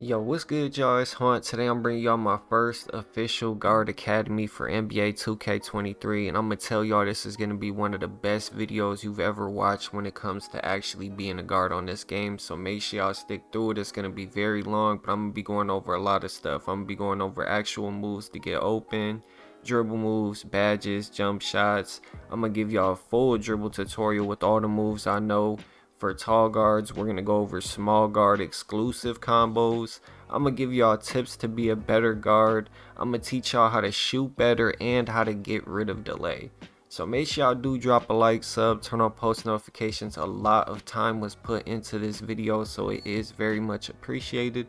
Yo, what's good, y'all? It's Hunt. Today I'm bringing y'all my first official guard academy for NBA 2K23, and I'm gonna tell y'all this is gonna be one of the best videos you've ever watched when it comes to actually being a guard on this game. So make sure y'all stick through it. It's gonna be very long, but I'm gonna be going over a lot of stuff. I'm gonna be going over actual moves to get open, dribble moves, badges, jump shots. I'm gonna give y'all a full dribble tutorial with all the moves I know. For tall guards, we're going to go over small guard exclusive combos. I'm going to give y'all tips to be a better guard. I'm going to teach y'all how to shoot better and how to get rid of delay. So make sure y'all do drop a like, sub, turn on post notifications. A lot of time was put into this video, so it is very much appreciated.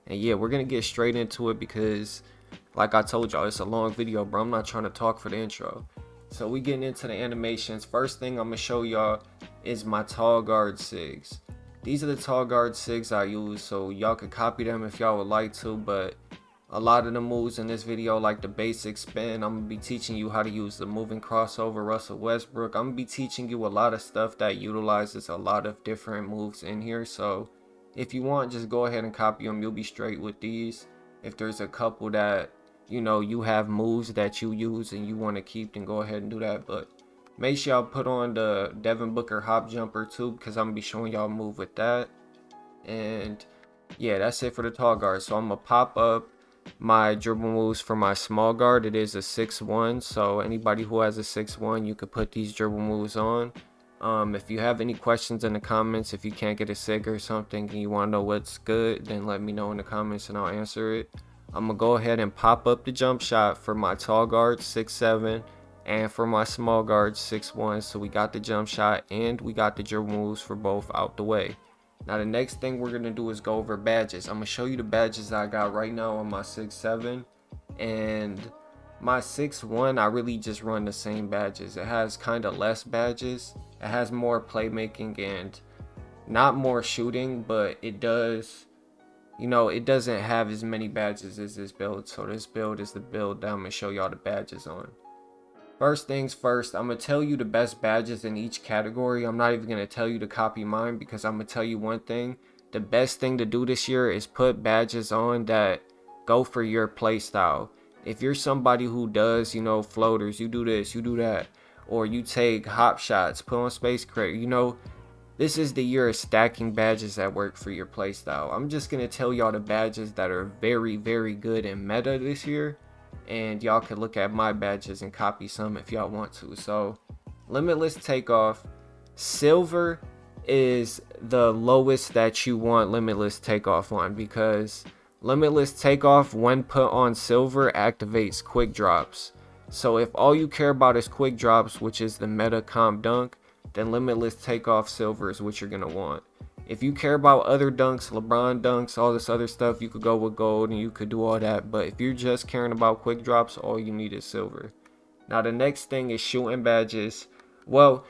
And yeah, we're going to get straight into it because like I told y'all, it's a long video, bro. I'm not trying to talk for the intro. So we getting into the animations. First thing I'm gonna show y'all is my tall guard SIGs. These are the tall guard SIGs I use, so y'all could copy them if y'all would like to, but a lot of the moves in this video, like the basic spin, I'm gonna be teaching you how to use the moving crossover Russell Westbrook. I'm gonna be teaching you a lot of stuff that utilizes a lot of different moves in here, so if you want, just go ahead and copy them. You'll be straight with these. If there's a couple that you have moves that you use and you want to keep, then go ahead and do that. But make sure y'all put on the Devin Booker hop jumper too, because I'm gonna be showing y'all a move with that. And yeah, that's it for the tall guard. So I'm gonna pop up my dribble moves for my small guard. It is a 6'1", so anybody who has a 6'1", you could put these dribble moves on. If you have any questions in the comments, if you can't get a SIG or something and you want to know what's good, then let me know in the comments and I'll answer it. I'm gonna go ahead and pop up the jump shot for my tall guard 6'7", and for my small guard 6'1". So we got the jump shot and we got the dribble moves for both out the way. Now the next thing we're gonna do is go over badges. I'm gonna show you the badges I got right now on my 6'7", and my 6'1", I really just run the same badges. It has kind of less badges. It has more playmaking and not more shooting, but it does. It doesn't have as many badges as this build, so this build is the build that I'm going to show y'all the badges on. First things first, I'm going to tell you the best badges in each category. I'm not even going to tell you to copy mine, because I'm going to tell you one thing. The best thing to do this year is put badges on that go for your playstyle. If you're somebody who does, floaters, you do this, you do that, or you take hop shots, put on space creator, this is the year of stacking badges that work for your playstyle. I'm just going to tell y'all the badges that are very, very good in meta this year. And y'all can look at my badges and copy some if y'all want to. So, limitless takeoff. Silver is the lowest that you want limitless takeoff on, because limitless takeoff, when put on silver, activates quick drops. So if all you care about is quick drops, which is the meta comp dunk, then limitless takeoff silver is what you're gonna want. If you care about other dunks, LeBron dunks, all this other stuff, you could go with gold and you could do all that. But if you're just caring about quick drops, all you need is silver. Now the next thing is shooting badges. Well,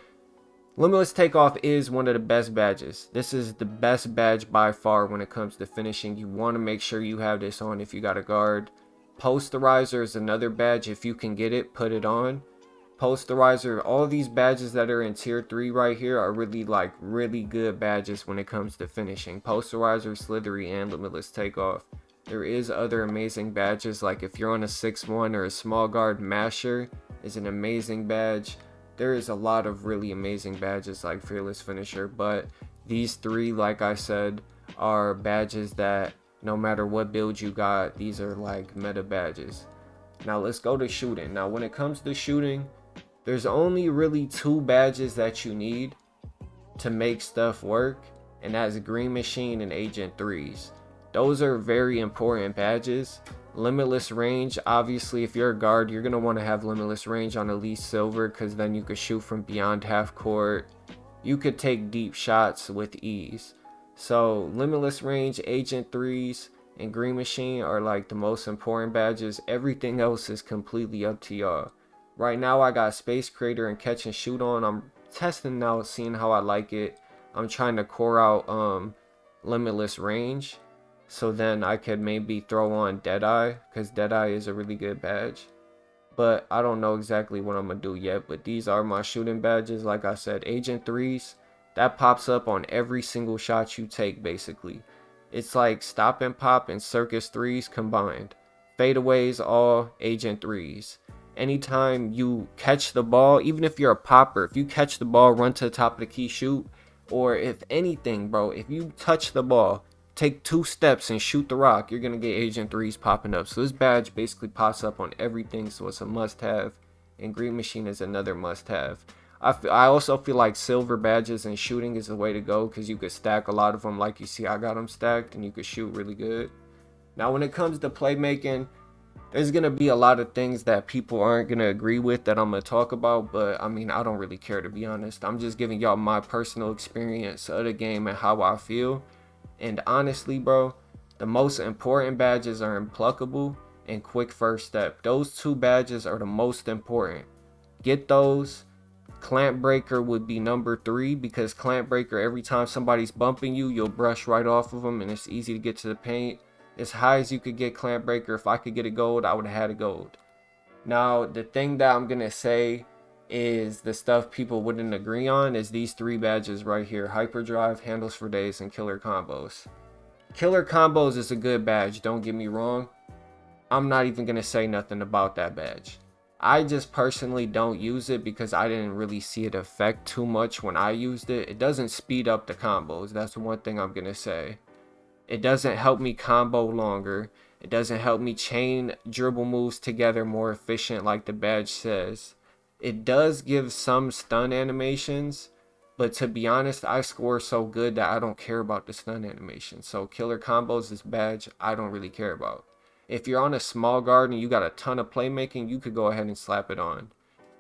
limitless takeoff is one of the best badges. This is the best badge by far when it comes to finishing. You want to make sure you have this on if you got a guard. Posterizer is another badge. If you can get it, put it on. Posterizer, all of these badges that are in tier 3 right here are really good badges when it comes to finishing. Posterizer, Slithery, and limitless takeoff. There is other amazing badges, like if you're on a 6'1" or a small guard, Masher is an amazing badge. There is a lot of really amazing badges like fearless finisher, but these three, like I said, are badges that no matter what build you got, these are like meta badges. Now let's go to shooting. Now when it comes to shooting, there's only really two badges that you need to make stuff work, and that's Green Machine and Agent 3s. Those are very important badges. Limitless range, obviously if you're a guard, you're going to want to have limitless range on at least silver, because then you could shoot from beyond half court. You could take deep shots with ease. So limitless range, Agent 3s, and Green Machine are like the most important badges. Everything else is completely up to y'all. Right now I got Space Creator and Catch and Shoot on. I'm testing now, seeing how I like it. I'm trying to core out limitless range, so then I could maybe throw on Deadeye, because Deadeye is a really good badge. But I don't know exactly what I'm going to do yet. But these are my shooting badges. Like I said, Agent 3s, that pops up on every single shot you take basically. It's like stop and pop and circus threes combined. Fadeaways all agent threes. Anytime you catch the ball, even if you're a popper, if you catch the ball, run to the top of the key, shoot. Or if anything, bro, if you touch the ball, take 2 steps and shoot the rock, you're going to get agent threes popping up. So this badge basically pops up on everything, so it's a must have. And Green Machine is another must have. I also feel like silver badges and shooting is the way to go, because you could stack a lot of them like you see I got them stacked, and you could shoot really good. Now when it comes to playmaking, there's going to be a lot of things that people aren't going to agree with that I'm going to talk about, but I mean, I don't really care, to be honest. I'm just giving y'all my personal experience of the game and how I feel. And honestly, bro, the most important badges are Impluckable and Quick First Step. Those 2 badges are the most important. Get those. Clamp Breaker would be number 3, because Clamp Breaker, every time somebody's bumping you, you'll brush right off of them and it's easy to get to the paint. As high as you could get Clamp Breaker, if I could get a gold, I would have had a gold. Now, the thing that I'm going to say is the stuff people wouldn't agree on is these 3 badges right here. Hyperdrive, Handles for Days, and Killer Combos. Killer Combos is a good badge, don't get me wrong. I'm not even going to say nothing about that badge. I just personally don't use it because I didn't really see it affect too much when I used it. It doesn't speed up the combos. That's one thing I'm going to say. It doesn't help me combo longer. It doesn't help me chain dribble moves together more efficient like the badge says. It does give some stun animations, but to be honest, I score so good that I don't care about the stun animation. So Killer Combos, this badge, I don't really care about. If you're on a small guard and you got a ton of playmaking, you could go ahead and slap it on.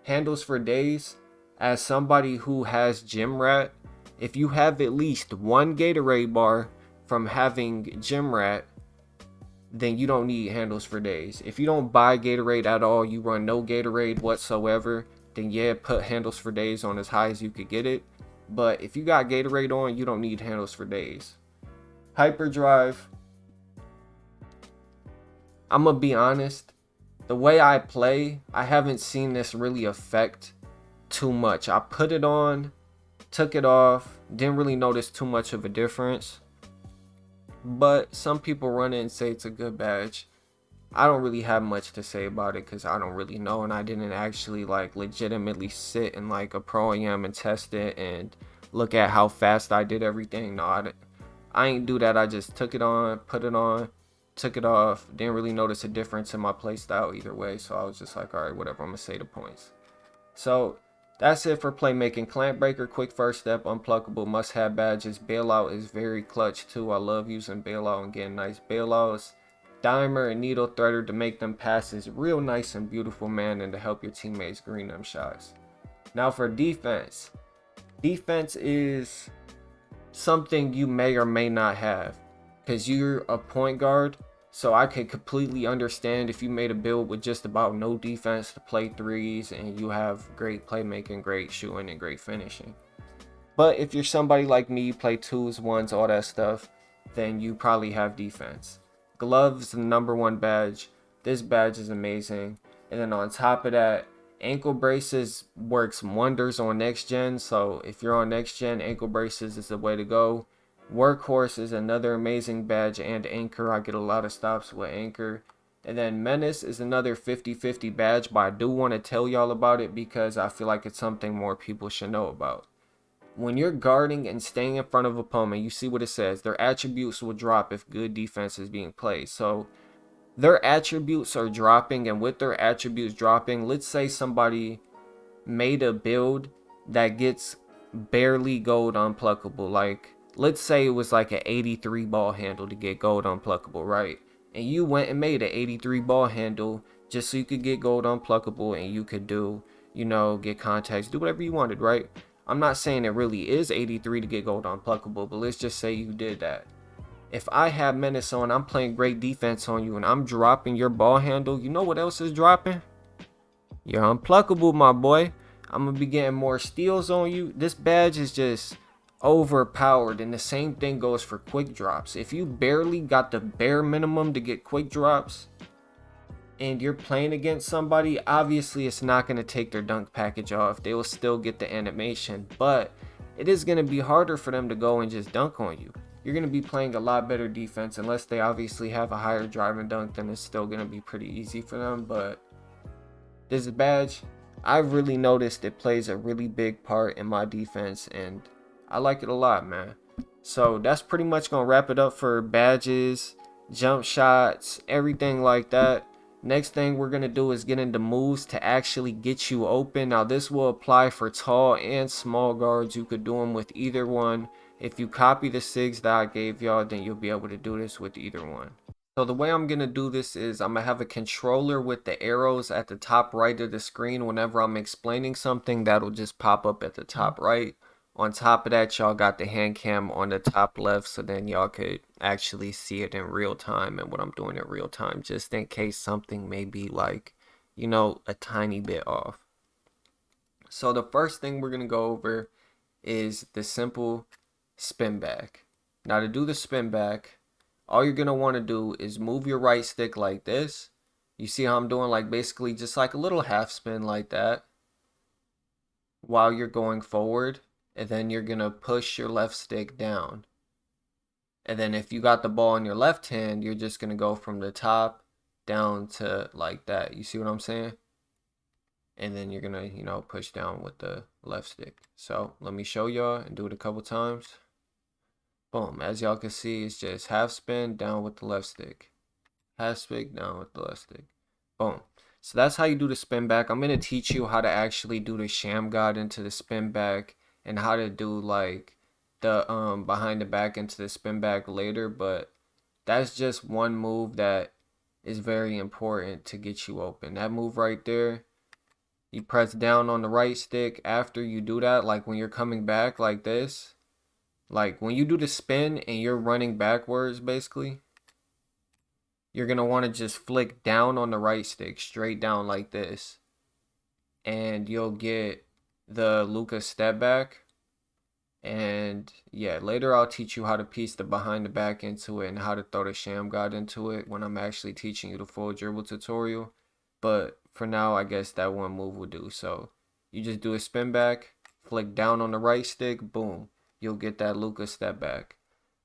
Handles for Days, as somebody who has Gym Rat, if you have at least 1 Gatorade bar from having Gym Rat, then you don't need Handles for Days. If you don't buy Gatorade at all, you run no Gatorade whatsoever, then yeah, put Handles for Days on as high as you could get it. But if you got Gatorade on, you don't need Handles for Days. Hyperdrive, I'm gonna be honest, the way I play, I haven't seen this really affect too much. I put it on, took it off, didn't really notice too much of a difference. But some people run it and say it's a good badge. I don't really have much to say about it because I don't really know, and I didn't actually like legitimately sit in like a pro am and test it and look at how fast I did everything. No, I ain't do that. I just took it on, put it on, took it off, didn't really notice a difference in my playstyle either way, so I was just like, alright, whatever, I'm gonna say the points. So that's it for playmaking. Clamp Breaker, Quick First Step, Unpluckable, must have badges. Bailout is very clutch too. I love using Bailout and getting nice bailouts. Dimer and Needle Threader to make them passes real nice and beautiful, man, and to help your teammates green them shots. Now for defense. Defense is something you may or may not have, because you're a point guard. So I can completely understand if you made a build with just about no defense to play threes and you have great playmaking, great shooting, and great finishing. But if you're somebody like me, you play 2s, 1s, all that stuff, then you probably have defense. Gloves, the #1 badge. This badge is amazing. And then on top of that, ankle braces works wonders on next gen. So if you're on next gen, ankle braces is the way to go. Workhorse is another amazing badge, and Anchor. I get a lot of stops with Anchor. And then Menace is another 50-50 badge, but I do want to tell y'all about it because I feel like it's something more people should know about. When you're guarding and staying in front of an opponent, you see what it says. Their attributes will drop if good defense is being played. So their attributes are dropping, and with their attributes dropping, let's say somebody made a build that gets barely gold unpluckable. Like, let's say it was like an 83 ball handle to get gold unpluckable, right? And you went and made an 83 ball handle just so you could get gold unpluckable and you could do, you know, get contacts, do whatever you wanted, right? I'm not saying it really is 83 to get gold unpluckable, but let's just say you did that. If I have Menace on, I'm playing great defense on you, and I'm dropping your ball handle, you know what else is dropping? You're unpluckable, my boy. I'm going to be getting more steals on you. This badge is just overpowered, and the same thing goes for quick drops. If you barely got the bare minimum to get quick drops, and you're playing against somebody, obviously it's not going to take their dunk package off. They will still get the animation, but it is going to be harder for them to go and just dunk on you. you're going to be playing a lot better defense. Unless they obviously have a higher driving dunk, then it's still going to be pretty easy for them. But this badge, I've really noticed it plays a really big part in my defense, and I like it a lot, man. So that's pretty much going to wrap it up for badges, jump shots, everything like that. Next thing we're going to do is get into moves to actually get you open. Now this will apply for tall and small guards. You could do them with either one. If you copy the SIGs that I gave y'all, then you'll be able to do this with either one. So the way I'm going to do this is I'm going to have a controller with the arrows at the top right of the screen. Whenever I'm explaining something, that'll just pop up at the top right. On top of that, y'all got the hand cam on the top left, so then y'all could actually see it in real time and what I'm doing in real time, just in case something may be like, you know, a tiny bit off. So the first thing we're going to go over is the simple spin back. Now to do the spin back, all you're going to want to do is move your right stick like this. You see how I'm doing, like basically just like a little half spin like that while you're going forward. And then you're going to push your left stick down. And then if you got the ball in your left hand, you're just going to go from the top down to like that. You see what I'm saying? And then you're going to, you know, push down with the left stick. So let me show y'all and do it a couple times. Boom. As y'all can see, it's just half spin down with the left stick. Half spin down with the left stick. Boom. So that's how you do the spin back. I'm going to teach you how to actually do the sham god into the spin back, and how to do like the behind the back into the spin back later, but that's just one move that is very important to get you open. That move right there, you press down on the right stick. After you do that, like when you're coming back like this, like when you do the spin and you're running backwards, basically you're gonna want to just flick down on the right stick, straight down like this, and you'll get the Luka step back. And yeah, later I'll teach you how to piece the behind the back into it and how to throw the sham god into it when I'm actually teaching you the full dribble tutorial. But for now, I guess that one move will do. So you just do a spin back, flick down on the right stick, boom, you'll get that Luka step back.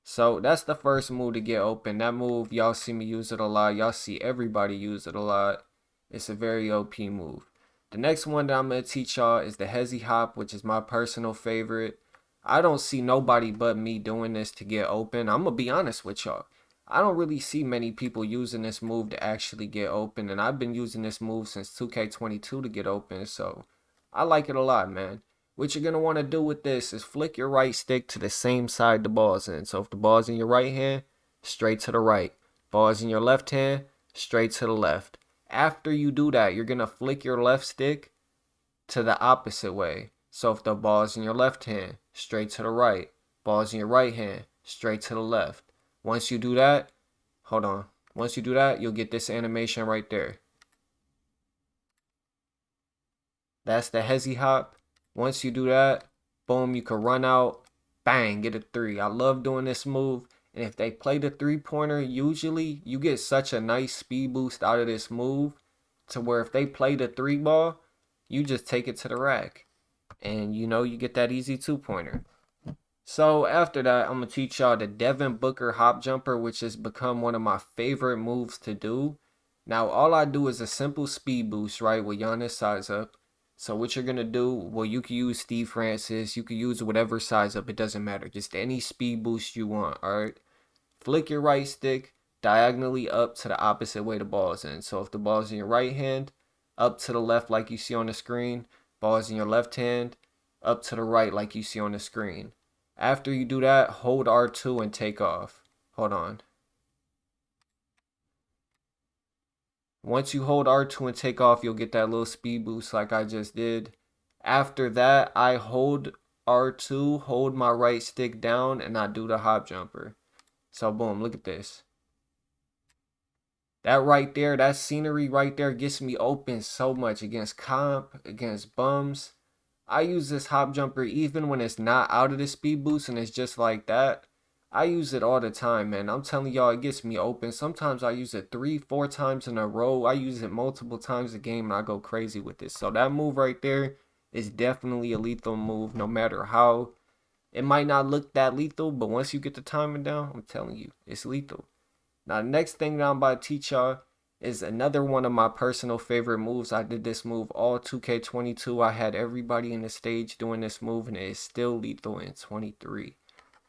So that's the first move to get open. That move, y'all see me use it a lot. Y'all see everybody use it a lot. It's a very OP move. The next one that I'm going to teach y'all is the hezzy hop, which is my personal favorite. I don't see nobody but me doing this to get open. I'm going to be honest with y'all. I don't really see many people using this move to actually get open. And I've been using this move since 2K22 to get open. So I like it a lot, man. What you're going to want to do with this is flick your right stick to the same side the ball's in. So if the ball's in your right hand, straight to the right. Ball's in your left hand, straight to the left. After you do that, you're going to flick your left stick to the opposite way. So if the ball's in your left hand, straight to the right. Ball's in your right hand, straight to the left. Once you do that, hold on. Once you do that, you'll get this animation right there. That's the hezzy hop. Once you do that, boom, you can run out, bang, get a three. I love doing this move. And if they play the three-pointer, usually you get such a nice speed boost out of this move to where if they play the three ball, you just take it to the rack. And you know, you get that easy two-pointer. So after that, I'm going to teach y'all the Devin Booker hop jumper, which has become one of my favorite moves to do. Now, all I do is a simple speed boost, right, with Giannis size up. So what you're going to do, well, you can use Steve Francis. You can use whatever size up. It doesn't matter. Just any speed boost you want, all right? Flick your right stick diagonally up to the opposite way the ball is in. So if the ball is in your right hand, up to the left like you see on the screen. Ball is in your left hand, up to the right like you see on the screen. After you do that, hold R2 and take off. Hold on. Once you hold R2 and take off, you'll get that little speed boost like I just did. After that, I hold R2, hold my right stick down, and I do the hop jumper. So boom, look at this. That right there, that scenery right there gets me open so much against comp, against bums. I use this hop jumper even when it's not out of the speed boost and it's just like that. I use it all the time, man. I'm telling y'all, it gets me open. Sometimes I use it 3-4 times in a row. I use it multiple times a game and I go crazy with it. So that move right there is definitely a lethal move no matter how It might not look that lethal, but once you get the timing down, I'm telling you, it's lethal. Now, the next thing that I'm about to teach y'all is another one of my personal favorite moves. I did this move all 2K22. I had everybody in the stage doing this move, and it is still lethal in 23.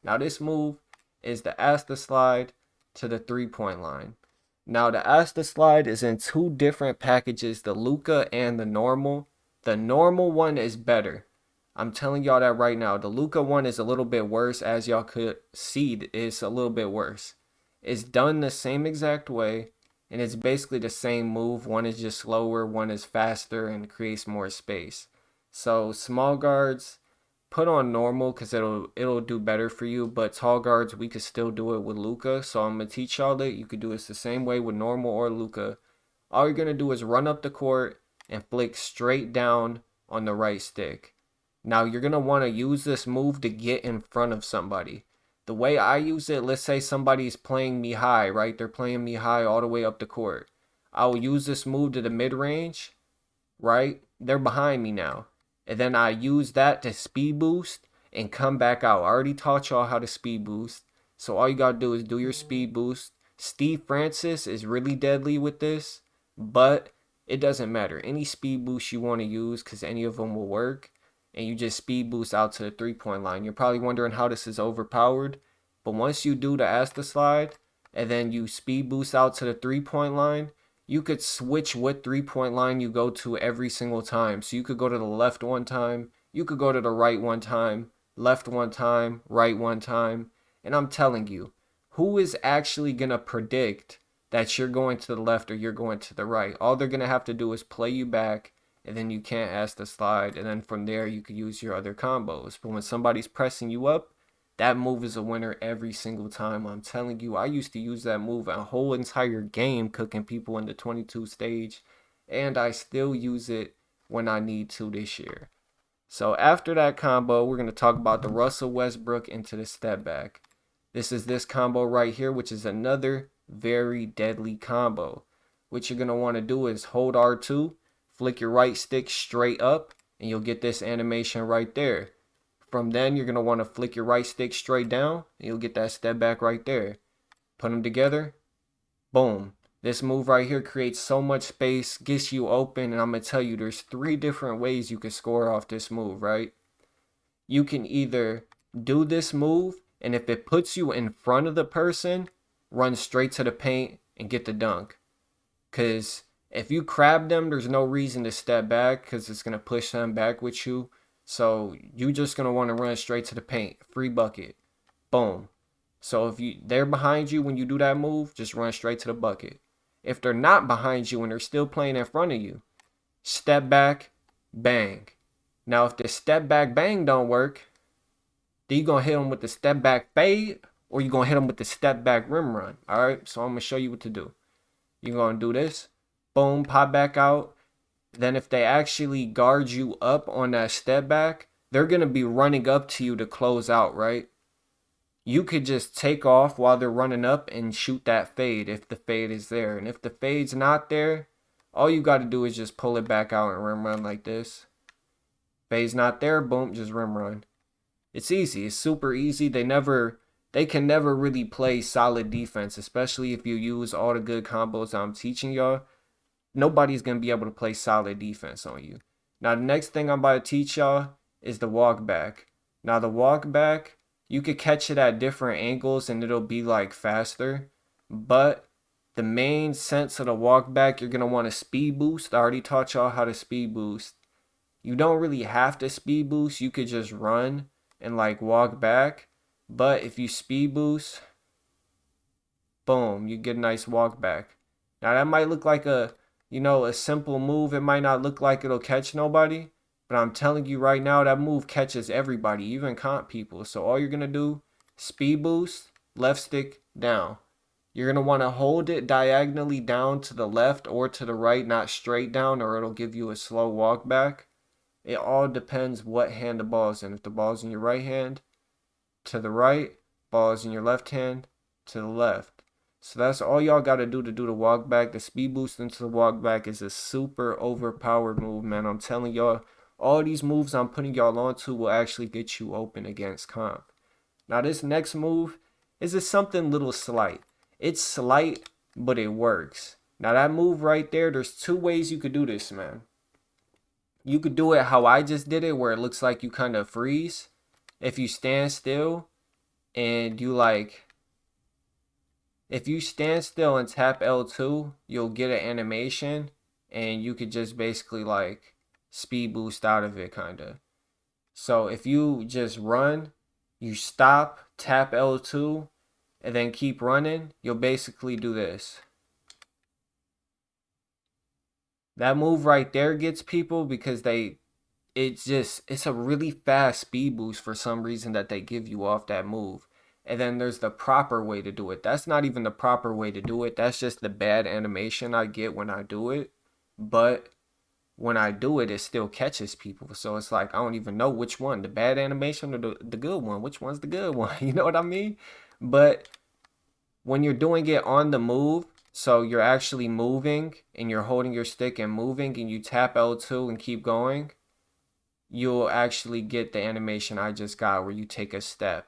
Now, this move is the Asta slide to the 3-point line. Now, the Asta slide is in two different packages, the Luka and the normal. The normal one is better. I'm telling y'all that right now. The Luka one is a little bit worse, as y'all could see. It's a little bit worse. It's done the same exact way, and it's basically the same move. One is just slower, one is faster, and creates more space. So small guards, put on normal because it'll do better for you. But tall guards, we could still do it with Luka. So I'm gonna teach y'all that you could do this the same way with normal or Luka. All you're gonna do is run up the court and flick straight down on the right stick. Now you're gonna want to use this move to get in front of somebody. The way I use it, let's say somebody's playing me high, right? They're playing me high all the way up the court. I'll use this move to the mid-range, right? They're behind me now. And then I use that to speed boost and come back out. I already taught y'all how to speed boost. So all you gotta do is do your speed boost. Steve Francis is really deadly with this, but it doesn't matter. Any speed boost you want to use, because any of them will work. And you just speed boost out to the 3-point line. You're probably wondering how this is overpowered. But once you do the Asta slide, and then you speed boost out to the 3-point line, you could switch what 3-point line you go to every single time. So you could go to the left one time, you could go to the right one time, left one time, right one time. And I'm telling you, who is actually going to predict that you're going to the left or you're going to the right? All they're going to have to do is play you back, and then you can't Asta slide, and then from there you could use your other combos. But when somebody's pressing you up, that move is a winner every single time. I'm telling you, I used to use that move a whole entire game cooking people in the 22 stage, and I still use it when I need to this year. So after that combo, we're going to talk about the Russell Westbrook into the step back. This is this combo right here, which is another very deadly combo. What you're going to want to do is hold R2, flick your right stick straight up, and you'll get this animation right there. From then, you're going to want to flick your right stick straight down, and you'll get that step back right there. Put them together. Boom. This move right here creates so much space, gets you open, and I'm going to tell you, there's 3 different ways you can score off this move, right? You can either do this move, and if it puts you in front of the person, run straight to the paint and get the dunk. Because if you crab them, there's no reason to step back because it's going to push them back with you. So you're just going to want to run straight to the paint. Free bucket. Boom. So if they're behind you when you do that move, just run straight to the bucket. If they're not behind you and they're still playing in front of you, step back, bang. Now if the step back bang don't work, then you're going to hit them with the step back fade, or you're going to hit them with the step back rim run. Alright, so I'm going to show you what to do. You're going to do this. Boom, pop back out. Then if they actually guard you up on that step back, they're going to be running up to you to close out, right? You could just take off while they're running up and shoot that fade if the fade is there. And if the fade's not there, all you got to do is just pull it back out and rim run like this. Fade's not there, boom, just rim run. It's easy. It's super easy. They can never really play solid defense, especially if you use all the good combos I'm teaching y'all. Nobody's going to be able to play solid defense on you. Now, the next thing I'm about to teach y'all is the walk back. Now, the walk back, you could catch it at different angles and it'll be like faster. But the main sense of the walk back, you're going to want to speed boost. I already taught y'all how to speed boost. You don't really have to speed boost. You could just run and like walk back. But if you speed boost, boom, you get a nice walk back. Now, that might look like a simple move. It might not look like it'll catch nobody, but I'm telling you right now, that move catches everybody, even comp people. So all you're going to do, speed boost, left stick down. You're going to want to hold it diagonally down to the left or to the right, not straight down, or it'll give you a slow walk back. It all depends what hand the ball is in. If the ball's in your right hand, to the right, ball is in your left hand, to the left. So that's all y'all got to do the walk back. The speed boost into the walk back is a super overpowered move, man. I'm telling y'all, All these moves I'm putting y'all onto will actually get you open against comp. Now this next move is just something little slight. It's slight, but it works. Now that move right there, there's two ways you could do this, man. You could do it how I just did it, where it looks like you kind of freeze. If you stand still and you if you stand still and tap L2, you'll get an animation and you could just basically speed boost out of it kind of. So if you just run, you stop, tap L2, and then keep running, you'll basically do this. That move right there gets people because it's a really fast speed boost for some reason that they give you off that move. And then there's the proper way to do it. That's not even the proper way to do it. That's just the bad animation I get when I do it. But when I do it, it still catches people. So it's like, I don't even know which one, the bad animation or the good one. Which one's the good one? You know what I mean? But when you're doing it on the move, so you're actually moving and you're holding your stick and moving and you tap L2 and keep going, you'll actually get the animation I just got where you take a step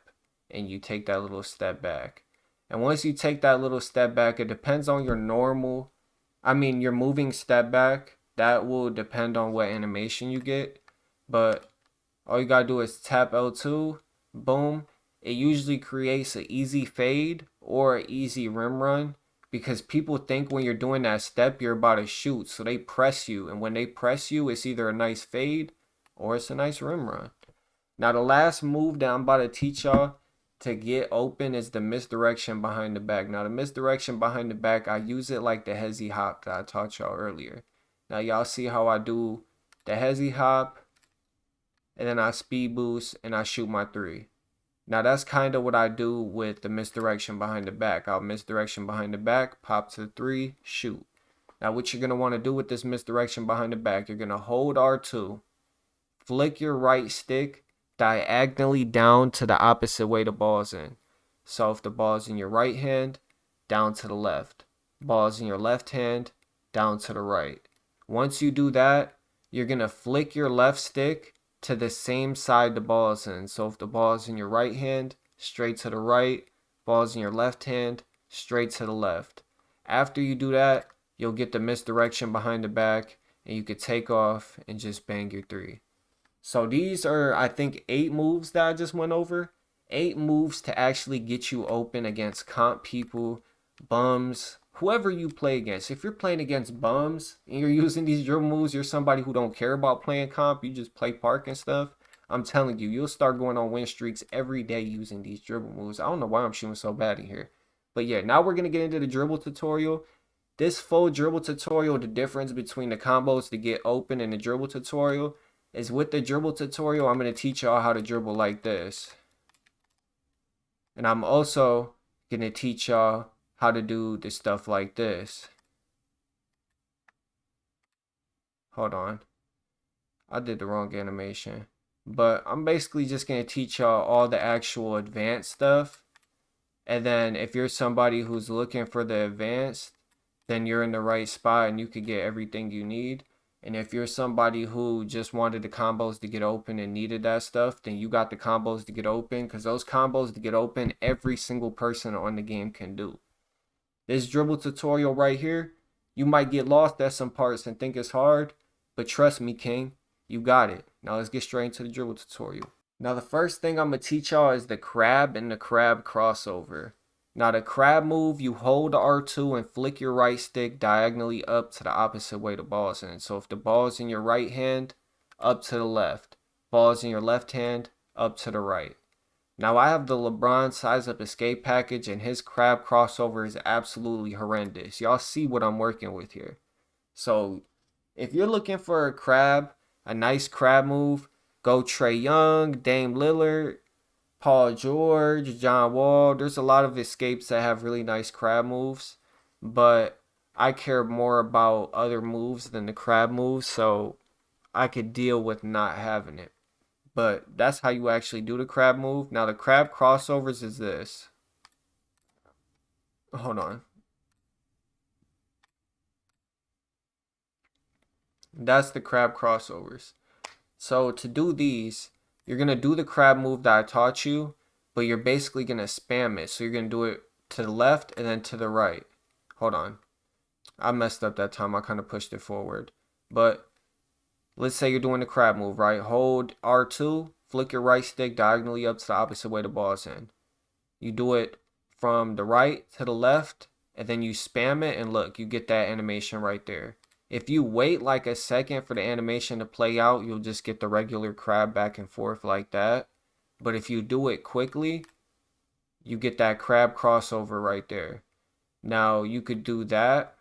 and you take that little step back. And once you take that little step back, it depends on your your moving step back. That will depend on what animation you get. But all you gotta do is tap L2, boom. It usually creates an easy fade or an easy rim run because people think when you're doing that step, you're about to shoot. So they press you. And when they press you, it's either a nice fade or it's a nice rim run. Now, the last move that I'm about to teach y'all to get open is the misdirection behind the back. Now, the misdirection behind the back, I use it like the hezzy hop that I taught y'all earlier. Now, y'all see how I do the hezzy hop, and then I speed boost, and I shoot my three. Now, that's kind of what I do with the misdirection behind the back. I'll misdirection behind the back, pop to the three, shoot. Now, what you're going to want to do with this misdirection behind the back, you're going to hold R2, flick your right stick diagonally down to the opposite way the ball's in. So if the ball's in your right hand, down to the left. Ball's in your left hand, down to the right. Once you do that, you're going to flick your left stick to the same side the ball's in. So if the ball's in your right hand, straight to the right. Ball's in your left hand, straight to the left. After you do that, you'll get the misdirection behind the back, and you could take off and just bang your three. So these are, I think, 8 moves that I just went over. 8 moves to actually get you open against comp people, bums, whoever you play against. If you're playing against bums and you're using these dribble moves, you're somebody who don't care about playing comp, you just play park and stuff. I'm telling you, you'll start going on win streaks every day using these dribble moves. I don't know why I'm shooting so bad in here. But yeah, now we're going to get into the dribble tutorial. This full dribble tutorial, the difference between the combos to get open and the dribble tutorial is with the dribble tutorial, I'm going to teach y'all how to dribble like this. And I'm also going to teach y'all how to do the stuff like this. Hold on. I did the wrong animation. But I'm basically just going to teach y'all all the actual advanced stuff. And then if you're somebody who's looking for the advanced, then you're in the right spot and you could get everything you need. And if you're somebody who just wanted the combos to get open and needed that stuff, then you got the combos to get open, because those combos to get open, every single person on the game can do. This dribble tutorial right here, you might get lost at some parts and think it's hard, but trust me, King, you got it. Now let's get straight into the dribble tutorial. Now the first thing I'm going to teach y'all is the crab and the crab crossover. Now the crab move, you hold R2 and flick your right stick diagonally up to the opposite way the ball's in. So if the ball's in your right hand, up to the left. Ball's in your left hand, up to the right. Now I have the LeBron size up escape package, and his crab crossover is absolutely horrendous. Y'all see what I'm working with here. So if you're looking for a nice crab move, go Trae Young, Dame Lillard, Paul George, John Wall. There's a lot of escapes that have really nice crab moves, but I care more about other moves than the crab moves, so I could deal with not having it. But that's how you actually do the crab move. Now the crab crossovers is this. Hold on. That's the crab crossovers. So to do these, you're going to do the crab move that I taught you, but you're basically going to spam it. So you're going to do it to the left and then to the right. Hold on. I messed up that time. I kind of pushed it forward. But let's say you're doing the crab move, right? Hold R2, flick your right stick diagonally up to the opposite way the ball is in. You do it from the right to the left, and then you spam it, and look, you get that animation right there. If you wait like a second for the animation to play out, you'll just get the regular crab back and forth like that. But if you do it quickly, you get that crab crossover right there. Now you could do that,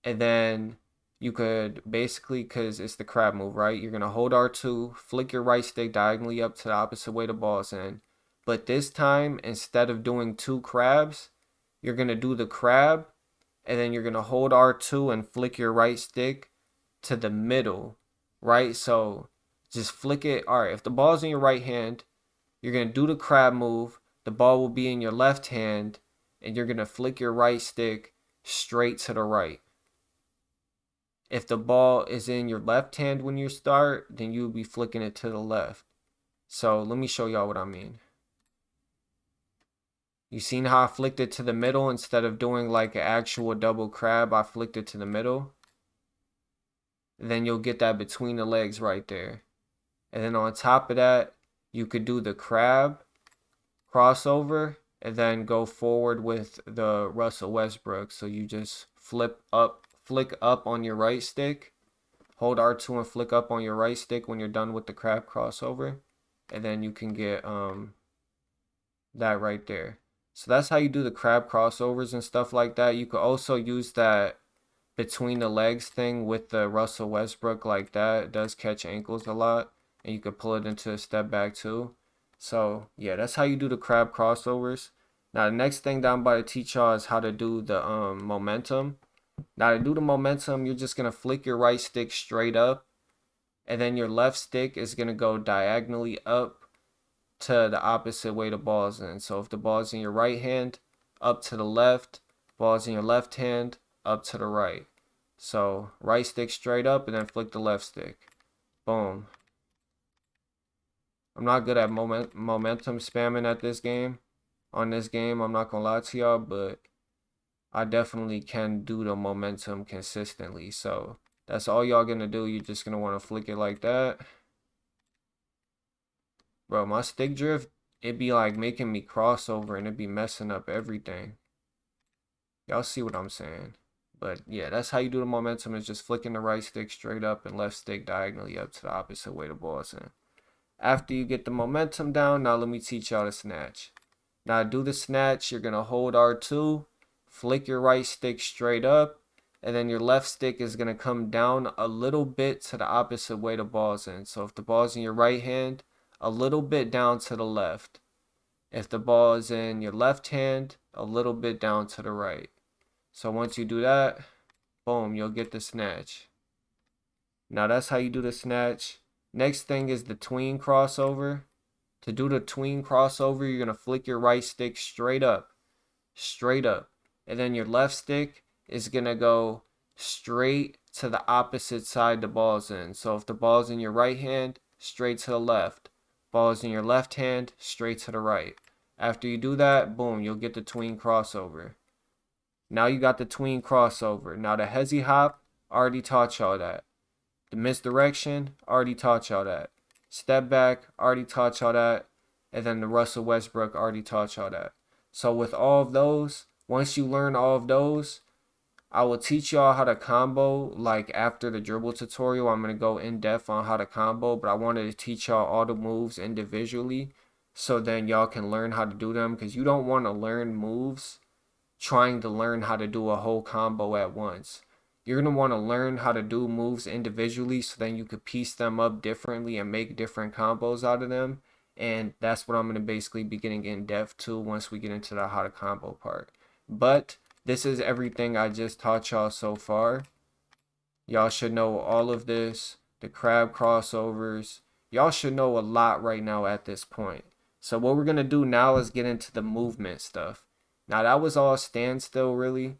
and then you could basically, because it's the crab move, right? You're going to hold R2, flick your right stick diagonally up to the opposite way the ball's in. But this time, instead of doing 2 crabs, you're going to do the crab, and then you're going to hold R2 and flick your right stick to the middle, right? So just flick it. All right, if the ball's in your right hand, you're going to do the crab move. The ball will be in your left hand, and you're going to flick your right stick straight to the right. If the ball is in your left hand when you start, then you'll be flicking it to the left. So let me show y'all what I mean. You seen how I flicked it to the middle instead of doing like an actual double crab? I flicked it to the middle. And then you'll get that between the legs right there. And then on top of that, you could do the crab, crossover, and then go forward with the Russell Westbrook. So you just flick up on your right stick. Hold R2 and flick up on your right stick when you're done with the crab crossover. And then you can get that right there. So that's how you do the crab crossovers and stuff like that. You could also use that between the legs thing with the Russell Westbrook like that. It does catch ankles a lot. And you could pull it into a step back too. So yeah, that's how you do the crab crossovers. Now the next thing that I'm about to teach y'all is how to do the momentum. Now to do the momentum, you're just going to flick your right stick straight up. And then your left stick is going to go diagonally up to the opposite way the ball's in. So if the ball's in your right hand, up to the left. Ball's in your left hand, up to the right. So right stick straight up and then flick the left stick. Boom. I'm not good at momentum spamming at this game. On this game, I'm not gonna lie to y'all, but I definitely can do the momentum consistently. So that's all y'all gonna do. You're just gonna want to flick it like that. Bro, my stick drift, it be like making me crossover and it be messing up everything. Y'all see what I'm saying? But yeah, that's how you do the momentum, is just flicking the right stick straight up and left stick diagonally up to the opposite way the ball is in. After you get the momentum down, now let me teach y'all the snatch. Now to do the snatch, you're going to hold R2, flick your right stick straight up, and then your left stick is going to come down a little bit to the opposite way the ball's in. So if the ball's in your right hand, a little bit down to the left. If the ball is in your left hand, a little bit down to the right. So once you do that, boom, you'll get the snatch. Now that's how you do the snatch. Next thing is the tween crossover. To do the tween crossover, you're going to flick your right stick straight up. And then your left stick is going to go straight to the opposite side the ball's in. So if the ball's in your right hand, straight to the left. Ball's in your left hand, straight to the right. After you do that, boom, you'll get the tween crossover. Now you got the tween crossover. Now the hezzy hop, already taught y'all that. The misdirection, already taught y'all that. Step back, already taught y'all that. And then the Russell Westbrook, already taught y'all that. So with all of those, once you learn all of those, I will teach y'all how to combo. Like after the dribble tutorial, I'm going to go in depth on how to combo. But I wanted to teach y'all all the moves individually, so then y'all can learn how to do them. Because you don't want to learn moves trying to learn how to do a whole combo at once. You're going to want to learn how to do moves individually, so then you could piece them up differently and make different combos out of them. And that's what I'm going to basically be getting in depth to once we get into the how to combo part. But this is everything I just taught y'all so far. Y'all should know all of this, the crab crossovers. Y'all should know a lot right now at this point. So what we're going to do now is get into the movement stuff. Now that was all standstill really.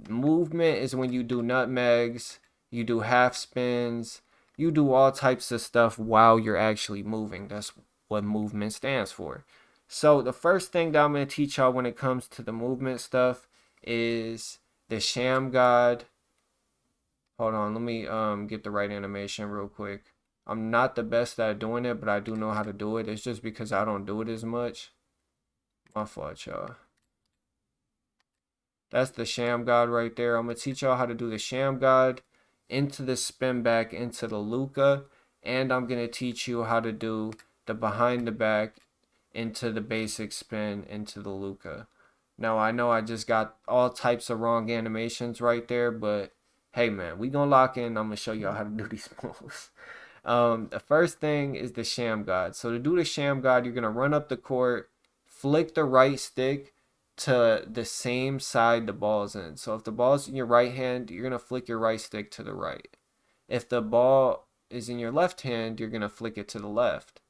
Movement is when you do nutmegs, you do half spins, You do all types of stuff while you're actually moving. That's what movement stands for. So the first thing that I'm going to teach y'all when it comes to the movement stuff is the sham god. Hold on, let me get the right animation real quick. I'm not the best at doing it, but I do know how to do it. It's just because I don't do it as much. My fault, y'all. That's the sham god right there. I'm going to teach y'all how to do the sham god into the spin back into the Luca. And I'm going to teach you how to do the behind the back into the basic spin into the Luca. Now, I know I just got all types of wrong animations right there, but hey, man, we going to lock in. I'm going to show y'all how to do these moves. The first thing is the sham god. So to do the sham god, you're going to run up the court, flick the right stick to the same side the ball's in. So if the ball's in your right hand, you're going to flick your right stick to the right. If the ball is in your left hand, you're going to flick it to the left.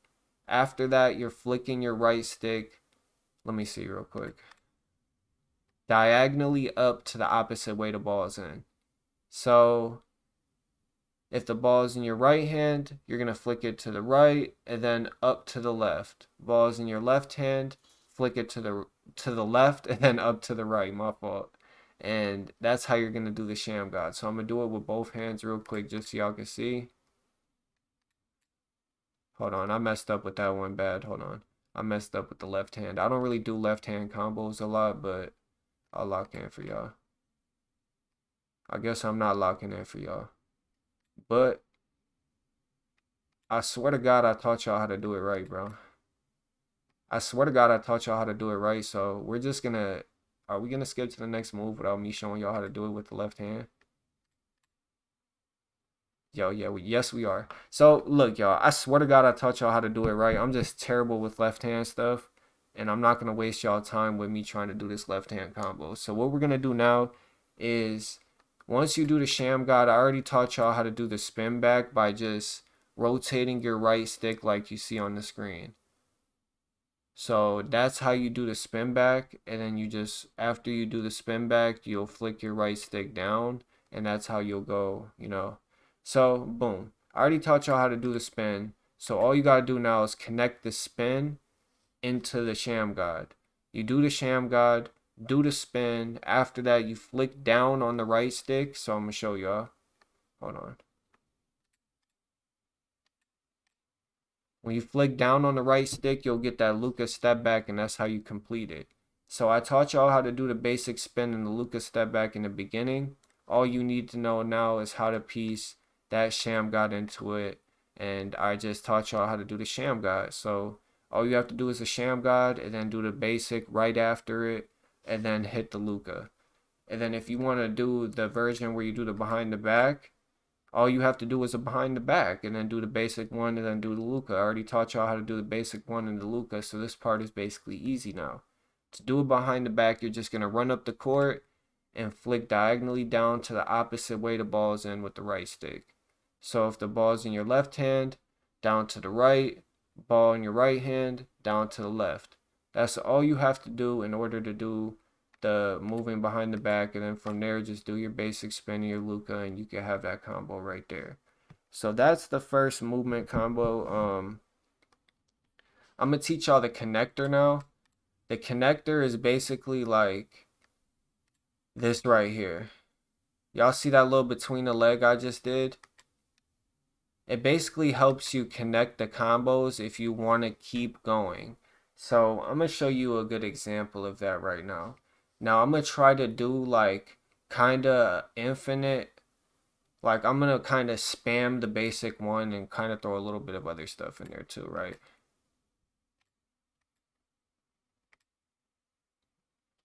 After that, you're flicking your right stick. Let me see real quick. Diagonally up to the opposite way the ball is in. So if the ball is in your right hand, you're going to flick it to the right and then up to the left. Ball is in your left hand, flick it to the left and then up to the right. My fault. And that's how you're going to do the sham god. So I'm going to do it with both hands real quick just so y'all can see. Hold on, I messed up with that one bad. Hold on. I messed up with the left hand. I don't really do left hand combos a lot, but I'll lock in for y'all. I guess I'm not locking in for y'all. But I swear to God, I taught y'all how to do it right, bro. I swear to God, I taught y'all how to do it right. So we're just gonna, are we gonna skip to the next move without me showing y'all how to do it with the left hand? Yo, yeah, yes, we are. So look, y'all, I swear to God, I taught y'all how to do it right. I'm just terrible with left hand stuff, and I'm not gonna waste y'all time with me trying to do this left hand combo. So what we're gonna do now is, once you do the sham god, I already taught y'all how to do the spin back by just rotating your right stick like you see on the screen. So that's how you do the spin back, and then you just, after you do the spin back, you'll flick your right stick down, and that's how you'll go, you know. So boom, I already taught y'all how to do the spin. So all you gotta do now is connect the spin into the sham god. You do the sham god, do the spin. After that, you flick down on the right stick. So I'm gonna show y'all. Hold on. When you flick down on the right stick, you'll get that Luca step back, and that's how you complete it. So I taught y'all how to do the basic spin and the Luca step back in the beginning. All you need to know now is how to piece that sham god into it. And I just taught y'all how to do the sham god. So all you have to do is the sham god and then do the basic right after it and then hit the Luca. And then if you want to do the version where you do the behind the back, all you have to do is a behind the back and then do the basic one and then do the Luca. I already taught y'all how to do the basic one and the Luca, so this part is basically easy now. To do it behind the back, you're just going to run up the court and flick diagonally down to the opposite way the ball is in with the right stick. So if the ball is in your left hand, down to the right, ball in your right hand, down to the left. That's all you have to do in order to do the moving behind the back, and then from there just do your basic spin, your Luca, and you can have that combo right there. So that's the first movement combo. I'm gonna teach y'all the connector now. The connector is basically like this right here. Y'all see that little between the leg I just did? It basically helps you connect the combos if you want to keep going. So I'm gonna show you a good example of that right now. Now I'm gonna try to do like kinda infinite, like I'm gonna kinda spam the basic one and kinda throw a little bit of other stuff in there too, right?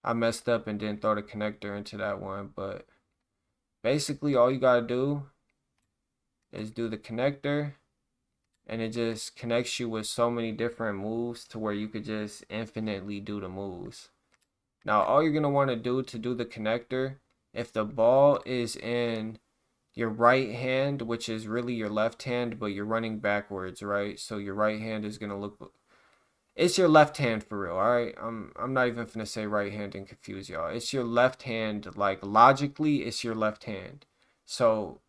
I messed up and didn't throw the connector into that one, but basically all you gotta do is do the connector, and it just connects you with so many different moves to where you could just infinitely do the moves. Now all you're going to want to do the connector, if the ball is in your right hand, which is really your left hand, but you're running backwards, right? So your right hand is going to look, it's your left hand for real, all right? I'm not even finna say right hand and confuse y'all. It's your left hand, like logically it's your left hand. So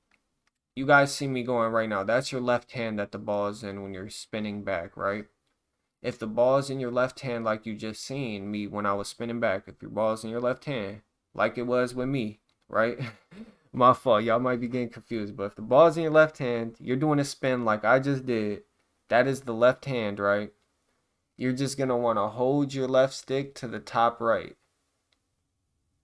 you guys see me going right now. That's your left hand that the ball is in when you're spinning back, right? If the ball is in your left hand, like you just seen me when I was spinning back, if your ball is in your left hand, like it was with me, right? My fault. Y'all might be getting confused, but if the ball is in your left hand, you're doing a spin like I just did. That is the left hand, right? You're just going to want to hold your left stick to the top right.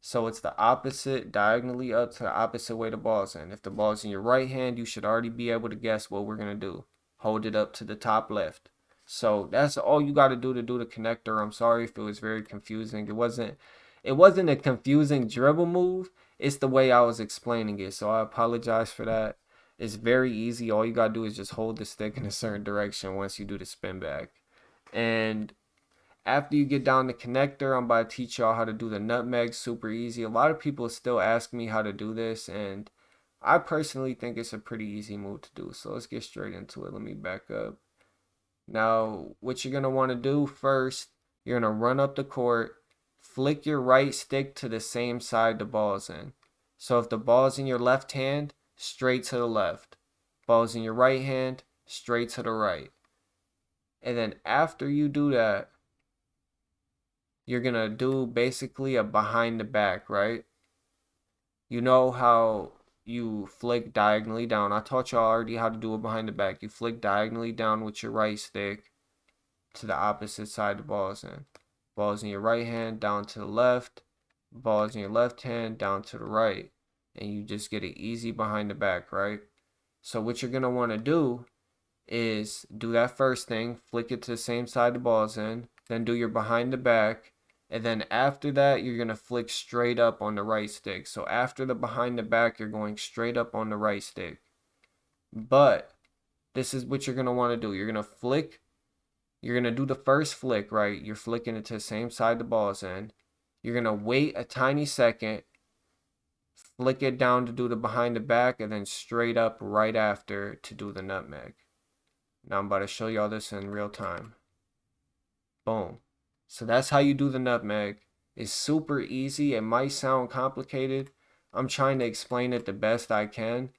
So it's the opposite, diagonally up to the opposite way the ball's in. If the ball's in your right hand, you should already be able to guess what we're going to do. Hold it up to the top left. So that's all you got to do the connector. I'm sorry if it was very confusing. It wasn't a confusing dribble move. It's the way I was explaining it. So I apologize for that. It's very easy. All you got to do is just hold the stick in a certain direction once you do the spin back. And after you get down the connector, I'm about to teach y'all how to do the nutmeg. Super easy. A lot of people still ask me how to do this, and I personally think it's a pretty easy move to do. So let's get straight into it. Let me back up. Now, what you're going to want to do first, you're going to run up the court, flick your right stick to the same side the ball's in. So if the ball's in your left hand, straight to the left. Ball's in your right hand, straight to the right. And then after you do that, you're going to do basically a behind the back, right? You know how you flick diagonally down. I taught y'all already how to do it behind the back. You flick diagonally down with your right stick to the opposite side the ball is in. Ball is in your right hand, down to the left. Ball is in your left hand, down to the right. And you just get it easy behind the back, right? So what you're going to want to do is do that first thing. Flick it to the same side the ball is in. Then do your behind the back. And then after that, you're going to flick straight up on the right stick. So after the behind the back, you're going straight up on the right stick. But this is what you're going to want to do. You're going to flick. You're going to do the first flick, right? You're flicking it to the same side the ball is in. You're going to wait a tiny second. Flick it down to do the behind the back. And then straight up right after to do the nutmeg. Now I'm about to show y'all this in real time. Boom. So that's how you do the nutmeg. It's super easy. It might sound complicated. I'm trying to explain it the best I can.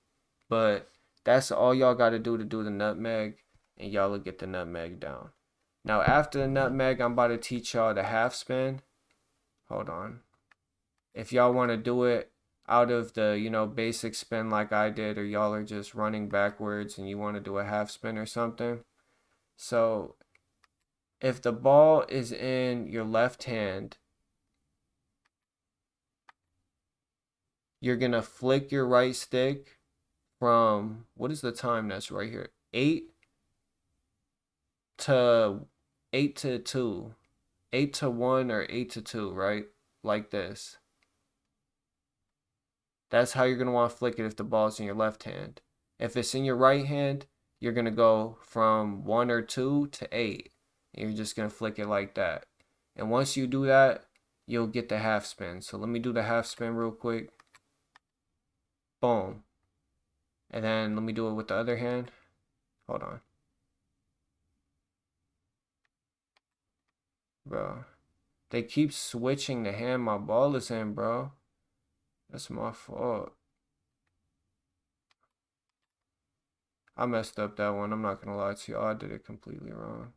But that's all y'all got to do the nutmeg. And y'all will get the nutmeg down. Now after the nutmeg, I'm about to teach y'all the half spin. Hold on. If y'all want to do it out of the, basic spin like I did, or y'all are just running backwards and you want to do a half spin or something. So if the ball is in your left hand, you're going to flick your right stick from, what is the time that's right here? 8 to 2. 8 to 1 or 8 to 2, right? Like this. That's how you're going to want to flick it if the ball's in your left hand. If it's in your right hand, you're going to go from 1 or 2 to 8. And you're just going to flick it like that. And once you do that, you'll get the half spin. So let me do the half spin real quick. Boom. And then let me do it with the other hand. Hold on. Bro. They keep switching the hand my ball is in, bro. That's my fault. I messed up that one. I'm not going to lie to you. I did it completely wrong.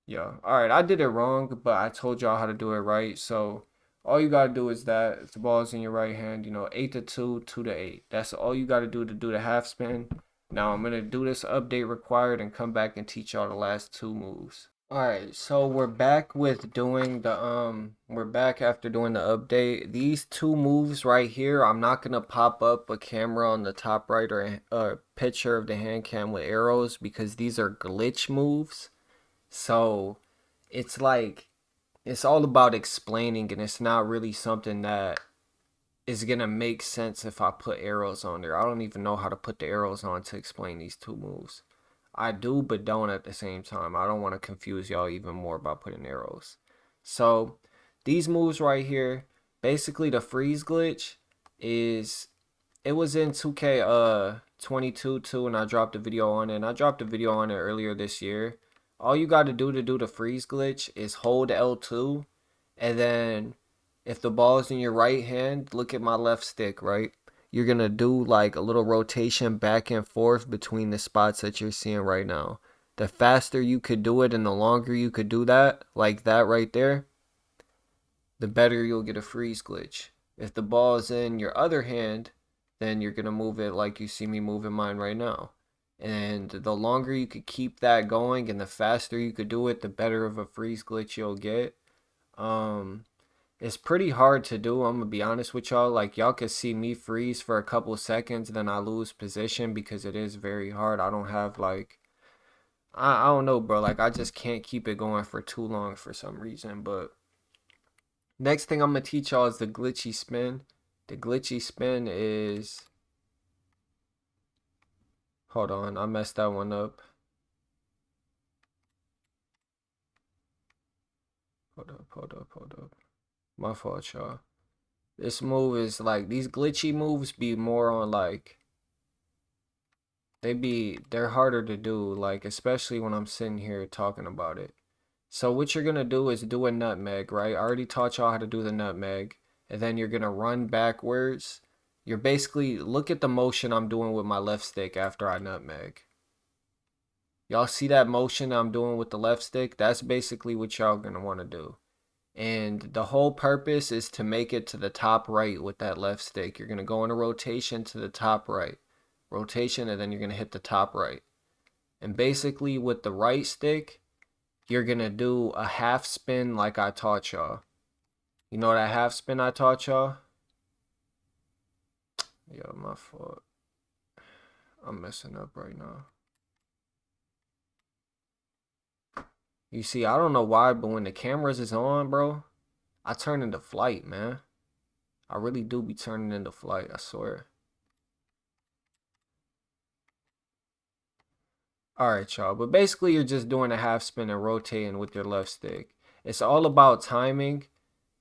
Yeah. Alright, I did it wrong, but I told y'all how to do it right. So all you gotta do is that if the ball is in your right hand, 8 to 2, 2 to 8. That's all you gotta do to do the half spin. Now I'm gonna do this update required and come back and teach y'all the last 2 moves. Alright, so we're back with doing the we're back after doing the update. These 2 moves right here, I'm not gonna pop up a camera on the top right or a picture of the hand cam with arrows because these are glitch moves. So it's like, it's all about explaining, and it's not really something that is gonna make sense if I put arrows on there. I don't even know how to put the arrows on to explain these 2 moves. I do, but don't at the same time. I don't want to confuse y'all even more by putting arrows. So these moves right here, basically the freeze glitch is, it was in 2K22 too, and I dropped a video on it. And I dropped a video on it earlier this year. All you got to do the freeze glitch is hold L2, and then if the ball is in your right hand, look at my left stick, right? you're going to do like a little rotation back and forth between the spots that you're seeing right now. The faster you could do it and the longer you could do that, like that right there, the better you'll get a freeze glitch. If the ball is in your other hand, then you're going to move it like you see me moving mine right now. And the longer you could keep that going and the faster you could do it, the better of a freeze glitch you'll get. It's pretty hard to do, I'm gonna be honest with y'all. Like, y'all could see me freeze for a couple of seconds, then I lose position because it is very hard. I don't have like, I don't know, bro. Like, I just can't keep it going for too long for some reason. But next thing I'm gonna teach y'all is the glitchy spin. The glitchy spin is, hold on, I messed that one up. Hold up. My fault, y'all. This move is like, these glitchy moves be more on like, they're harder to do, like, especially when I'm sitting here talking about it. So what you're gonna do is do a nutmeg, right? I already taught y'all how to do the nutmeg, and then you're gonna run backwards. You're basically, look at the motion I'm doing with my left stick after I nutmeg. Y'all see that motion I'm doing with the left stick? That's basically what y'all gonna want to do. And the whole purpose is to make it to the top right with that left stick. You're gonna go in a rotation to the top right. Rotation, and then you're gonna hit the top right. And basically with the right stick, you're gonna do a half spin like I taught y'all. You know that half spin I taught y'all? Yo, my fault. I'm messing up right now. You see, I don't know why, but when the cameras is on, bro, I turn into flight, man. I really do be turning into flight, I swear. Alright, y'all. But basically, you're just doing a half spin and rotating with your left stick. It's all about timing.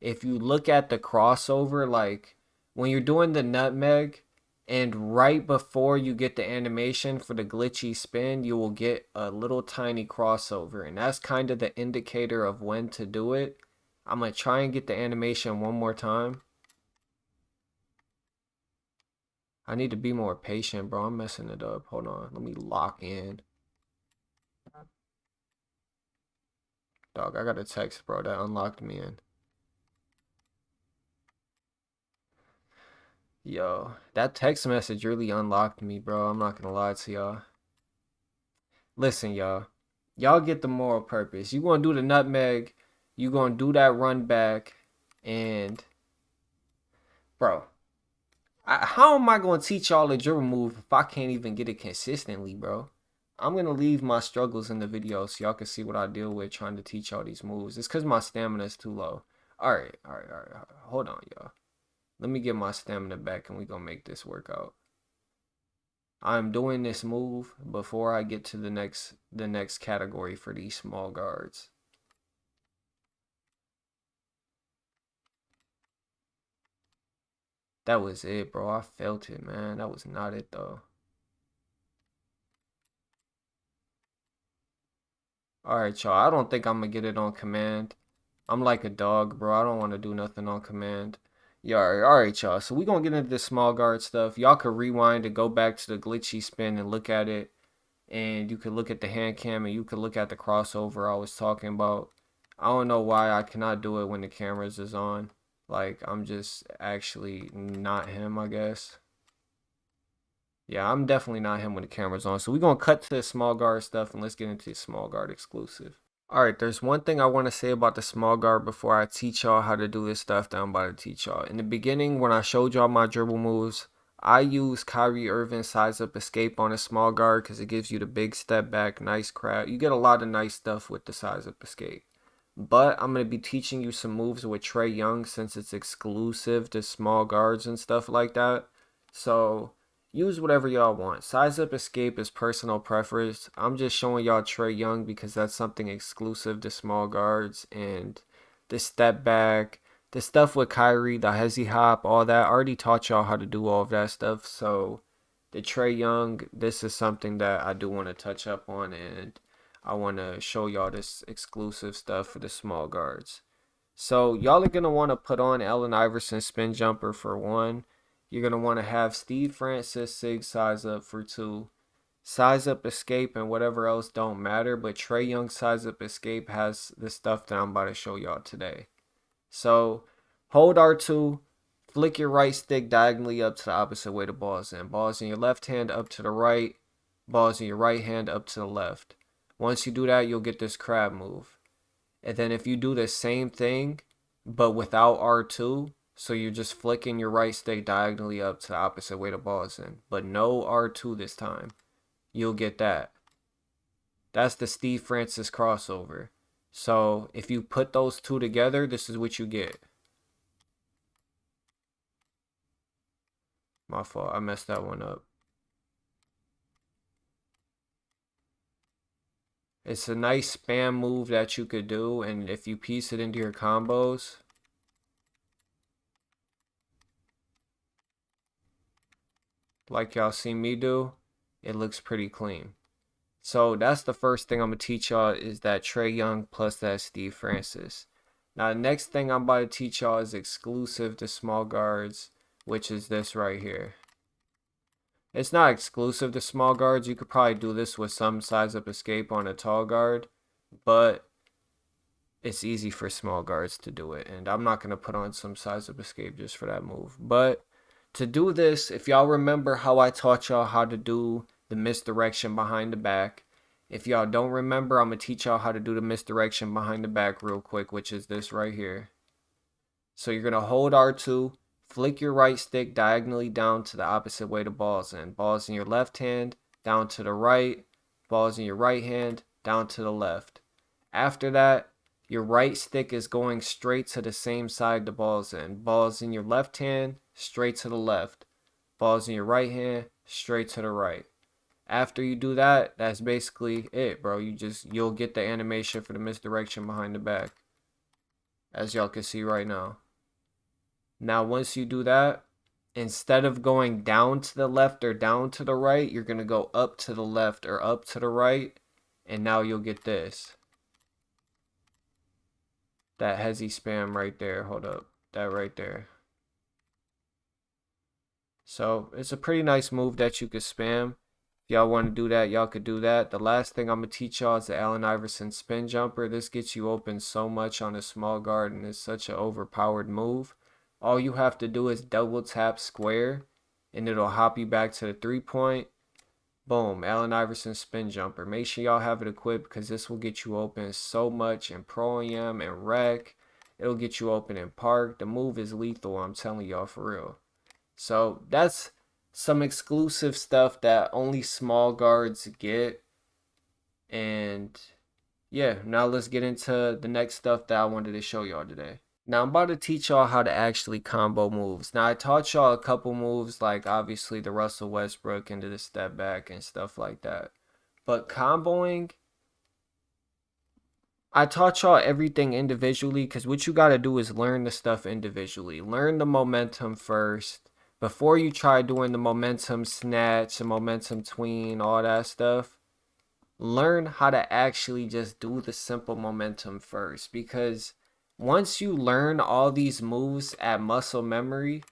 If you look at the crossover, like when you're doing the nutmeg and right before you get the animation for the glitchy spin, you will get a little tiny crossover. And that's kind of the indicator of when to do it. I'm going to try and get the animation one more time. I need to be more patient, bro. I'm messing it up. Hold on. Let me lock in. Dog, I got a text, bro, that unlocked me in. Yo, that text message really unlocked me, bro. I'm not gonna lie to y'all. Listen, y'all. Y'all get the moral purpose. You gonna do the nutmeg. You gonna do that run back. And, bro, how am I gonna teach y'all a dribble move if I can't even get it consistently, bro? I'm gonna leave my struggles in the video so y'all can see what I deal with trying to teach y'all these moves. It's because my stamina is too low. Alright. Hold on, y'all. Let me get my stamina back and we gonna make this work out. I'm doing this move before I get to the next category for these small guards. That was it, bro. I felt it, man. That was not it, though. Alright, y'all. I don't think I'm gonna get it on command. I'm like a dog, bro. I don't want to do nothing on command. Yeah, alright, y'all. So we gonna get into this small guard stuff. Y'all could rewind and go back to the glitchy spin and look at it. And you could look at the hand cam and you could look at the crossover I was talking about. I don't know why I cannot do it when the cameras is on. Like, I'm just actually not him, I guess. Yeah, I'm definitely not him when the camera's on. So we're going to cut to the small guard stuff and let's get into the small guard exclusive. Alright, there's one thing I want to say about the small guard before I teach y'all how to do this stuff that I'm about to teach y'all. In the beginning, when I showed y'all my dribble moves, I use Kyrie Irving size up escape on a small guard because it gives you the big step back, nice crowd. You get a lot of nice stuff with the size up escape. But I'm going to be teaching you some moves with Trae Young since it's exclusive to small guards and stuff like that. So use whatever y'all want. Size up escape is personal preference. I'm just showing y'all Trae Young because that's something exclusive to small guards. And the step back, the stuff with Kyrie, the hezzy hop, all that. I already taught y'all how to do all of that stuff. So the Trae Young, this is something that I do want to touch up on, and I want to show y'all this exclusive stuff for the small guards. So y'all are going to want to put on Allen Iverson's spin jumper for one. you're going to want to have Steve Francis sig size up for 2. Size up escape and whatever else don't matter, but Trae Young size up escape has the stuff that I'm about to show y'all today. So hold R2, flick your right stick diagonally up to the opposite way the ball's in. Ball's in your left hand up to the right, ball's in your right hand up to the left. Once you do that, you'll get this crab move. And then if you do the same thing, but without R2, so you're just flicking your right stick diagonally up to the opposite way the ball is in, but no R2 this time, you'll get that. That's the Steve Francis crossover. So if you put those two together, this is what you get. My fault, I messed that one up. It's a nice spam move that you could do, and if you piece it into your combos, like y'all see me do, it looks pretty clean. So that's the first thing I'm going to teach y'all is that Trae Young plus that Steve Francis. Now the next thing I'm about to teach y'all is exclusive to small guards, which is this right here. It's not exclusive to small guards. You could probably do this with some size up escape on a tall guard, but it's easy for small guards to do it. And I'm not going to put on some size up escape just for that move. But to do this, if y'all remember how I taught y'all how to do the misdirection behind the back. If y'all don't remember, I'm going to teach y'all how to do the misdirection behind the back real quick, which is this right here. So you're going to hold R2, flick your right stick diagonally down to the opposite way the ball's in. Ball's in your left hand, down to the right. Ball's in your right hand, down to the left. After that, your right stick is going straight to the same side the ball's in. Ball's in your left hand, straight to the left. Ball's in your right hand, straight to the right. After you do that, that's basically it, bro. You'll get the animation for the misdirection behind the back, as y'all can see right now. Now, once you do that, instead of going down to the left or down to the right, you're going to go up to the left or up to the right, and now you'll get this. That hezzy spam right there. Hold up. That right there. So, it's a pretty nice move that you could spam. If y'all want to do that, y'all could do that. The last thing I'm going to teach y'all is the Allen Iverson spin jumper. This gets you open so much on a small guard, and it's such an overpowered move. All you have to do is double tap square, and it'll hop you back to the 3-point. Boom, Allen Iverson spin jumper. Make sure y'all have it equipped because this will get you open so much in Pro-Am and Rec. It'll get you open in Park. The move is lethal, I'm telling y'all for real. So that's some exclusive stuff that only small guards get. And yeah, now let's get into the next stuff that I wanted to show y'all today. Now I'm about to teach y'all how to actually combo moves. Now I taught y'all a couple moves, like obviously the Russell Westbrook into the step back and stuff like that. But comboing, I taught y'all everything individually because what you got to do is learn the stuff individually. Learn the momentum first. Before you try doing the momentum snatch, the momentum tween, all that stuff, learn how to actually just do the simple momentum first. Because once you learn all these moves at muscle memory,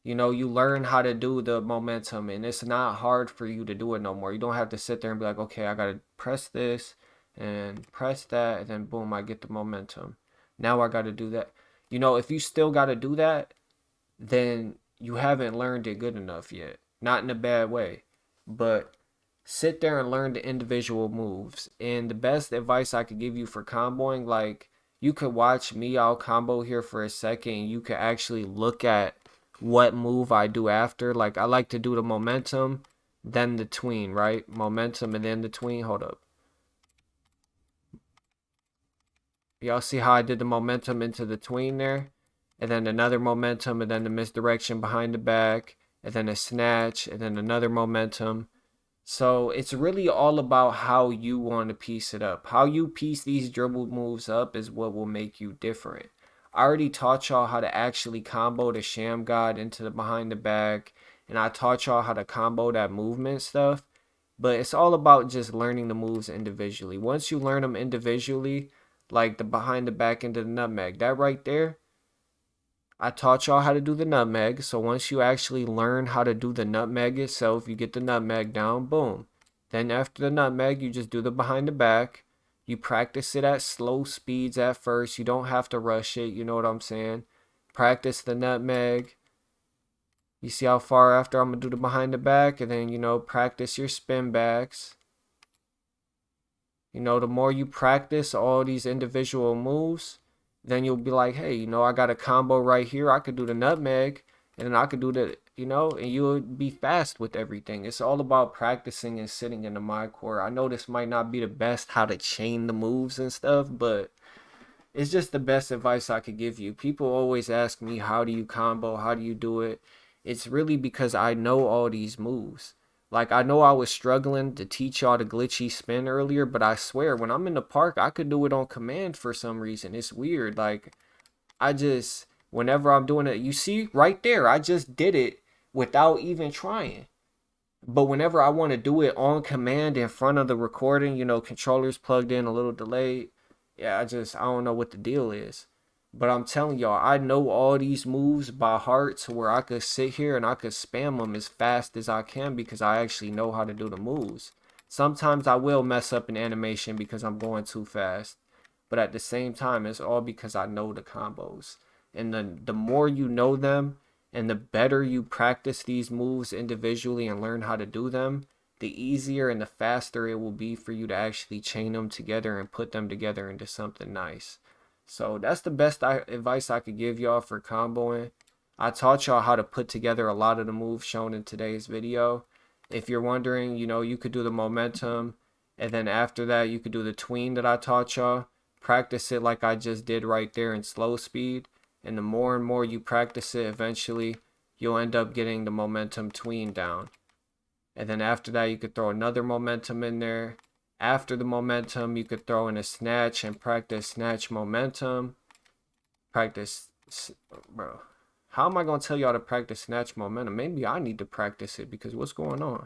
you know, you learn how to do the momentum, and it's not hard for you to do it no more. You don't have to sit there and be like, okay, I got to press this and press that, and then boom, I get the momentum. Now I got to do that. You know, if you still got to do that, then you haven't learned it good enough yet. Not in a bad way, but sit there and learn the individual moves. And the best advice I could give you for comboing, like, you could watch me, I'll combo here for a second, and you could actually look at what move I do after. Like, I like to do the momentum, then the tween, right? Momentum and then the tween. Hold up. Y'all see how I did the momentum into the tween there? And then another momentum, and then the misdirection behind the back, and then a snatch, and then another momentum. So it's really all about how you want to piece it up. How you piece these dribble moves up is what will make you different. I already taught y'all how to actually combo the Sham God into the behind the back, and I taught y'all how to combo that movement stuff. But it's all about just learning the moves individually. Once you learn them individually, like the behind the back into the nutmeg, that right there, I taught y'all how to do the nutmeg. So once you actually learn how to do the nutmeg itself, you get the nutmeg down, boom. Then after the nutmeg, you just do the behind the back. You practice it at slow speeds at first. You don't have to rush it. You know what I'm saying? Practice the nutmeg. You see how far after I'm going to do the behind the back, and then, practice your spin backs. The more you practice all these individual moves, then you'll be like, hey, I got a combo right here. I could do the nutmeg, and then I could do the, and you'll be fast with everything. It's all about practicing and sitting in the mind core. I know this might not be the best how to chain the moves and stuff, but it's just the best advice I could give you. People always ask me, how do you combo? How do you do it? It's really because I know all these moves. Like, I know I was struggling to teach y'all the glitchy spin earlier, but I swear, when I'm in the park, I could do it on command for some reason. It's weird. Like, whenever I'm doing it, you see right there, I just did it without even trying. But whenever I want to do it on command in front of the recording, controllers plugged in, a little delayed. Yeah, I don't know what the deal is. But I'm telling y'all, I know all these moves by heart to where I could sit here and I could spam them as fast as I can because I actually know how to do the moves. Sometimes I will mess up an animation because I'm going too fast. But at the same time, it's all because I know the combos. And the more you know them, and the better you practice these moves individually and learn how to do them, the easier and the faster it will be for you to actually chain them together and put them together into something nice. So that's the best advice I could give y'all for comboing. I taught y'all how to put together a lot of the moves shown in today's video. If you're wondering, you could do the momentum, and then after that you could do the tween that I taught y'all. Practice it like I just did right there in slow speed. And the more and more you practice it, eventually you'll end up getting the momentum tween down. And then after that, you could throw another momentum in there. After the momentum, you could throw in a snatch and practice snatch momentum. Bro. How am I going to tell y'all to practice snatch momentum? Maybe I need to practice it because what's going on?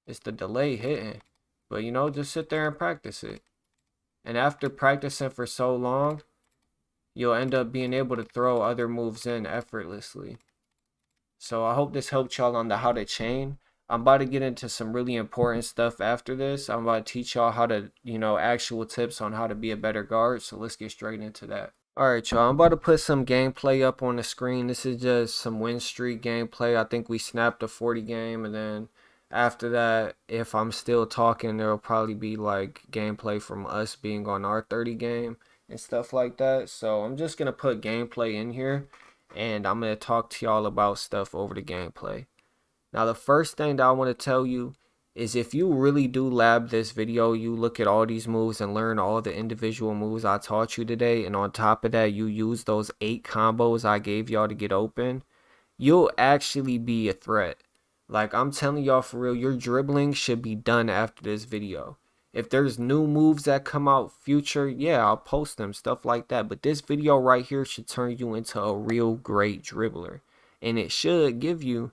It's the delay hitting. But just sit there and practice it. And after practicing for so long, you'll end up being able to throw other moves in effortlessly. So I hope this helped y'all on the how to chain. I'm about to get into some really important stuff after this. I'm about to teach y'all how to, actual tips on how to be a better guard. So let's get straight into that. Alright, y'all. I'm about to put some gameplay up on the screen. This is just some win streak gameplay. I think we snapped a 40 game, and then after that, if I'm still talking, there'll probably be like gameplay from us being on our 30 game and stuff like that. So I'm just gonna put gameplay in here, and I'm gonna talk to y'all about stuff over the gameplay. Now, the first thing that I want to tell you is, if you really do lab this video, you look at all these moves and learn all the individual moves I taught you today, and on top of that, you use those 8 combos I gave y'all to get open, you'll actually be a threat. Like, I'm telling y'all for real, your dribbling should be done after this video. If there's new moves that come out future, yeah, I'll post them, stuff like that. But this video right here should turn you into a real great dribbler. And it should give you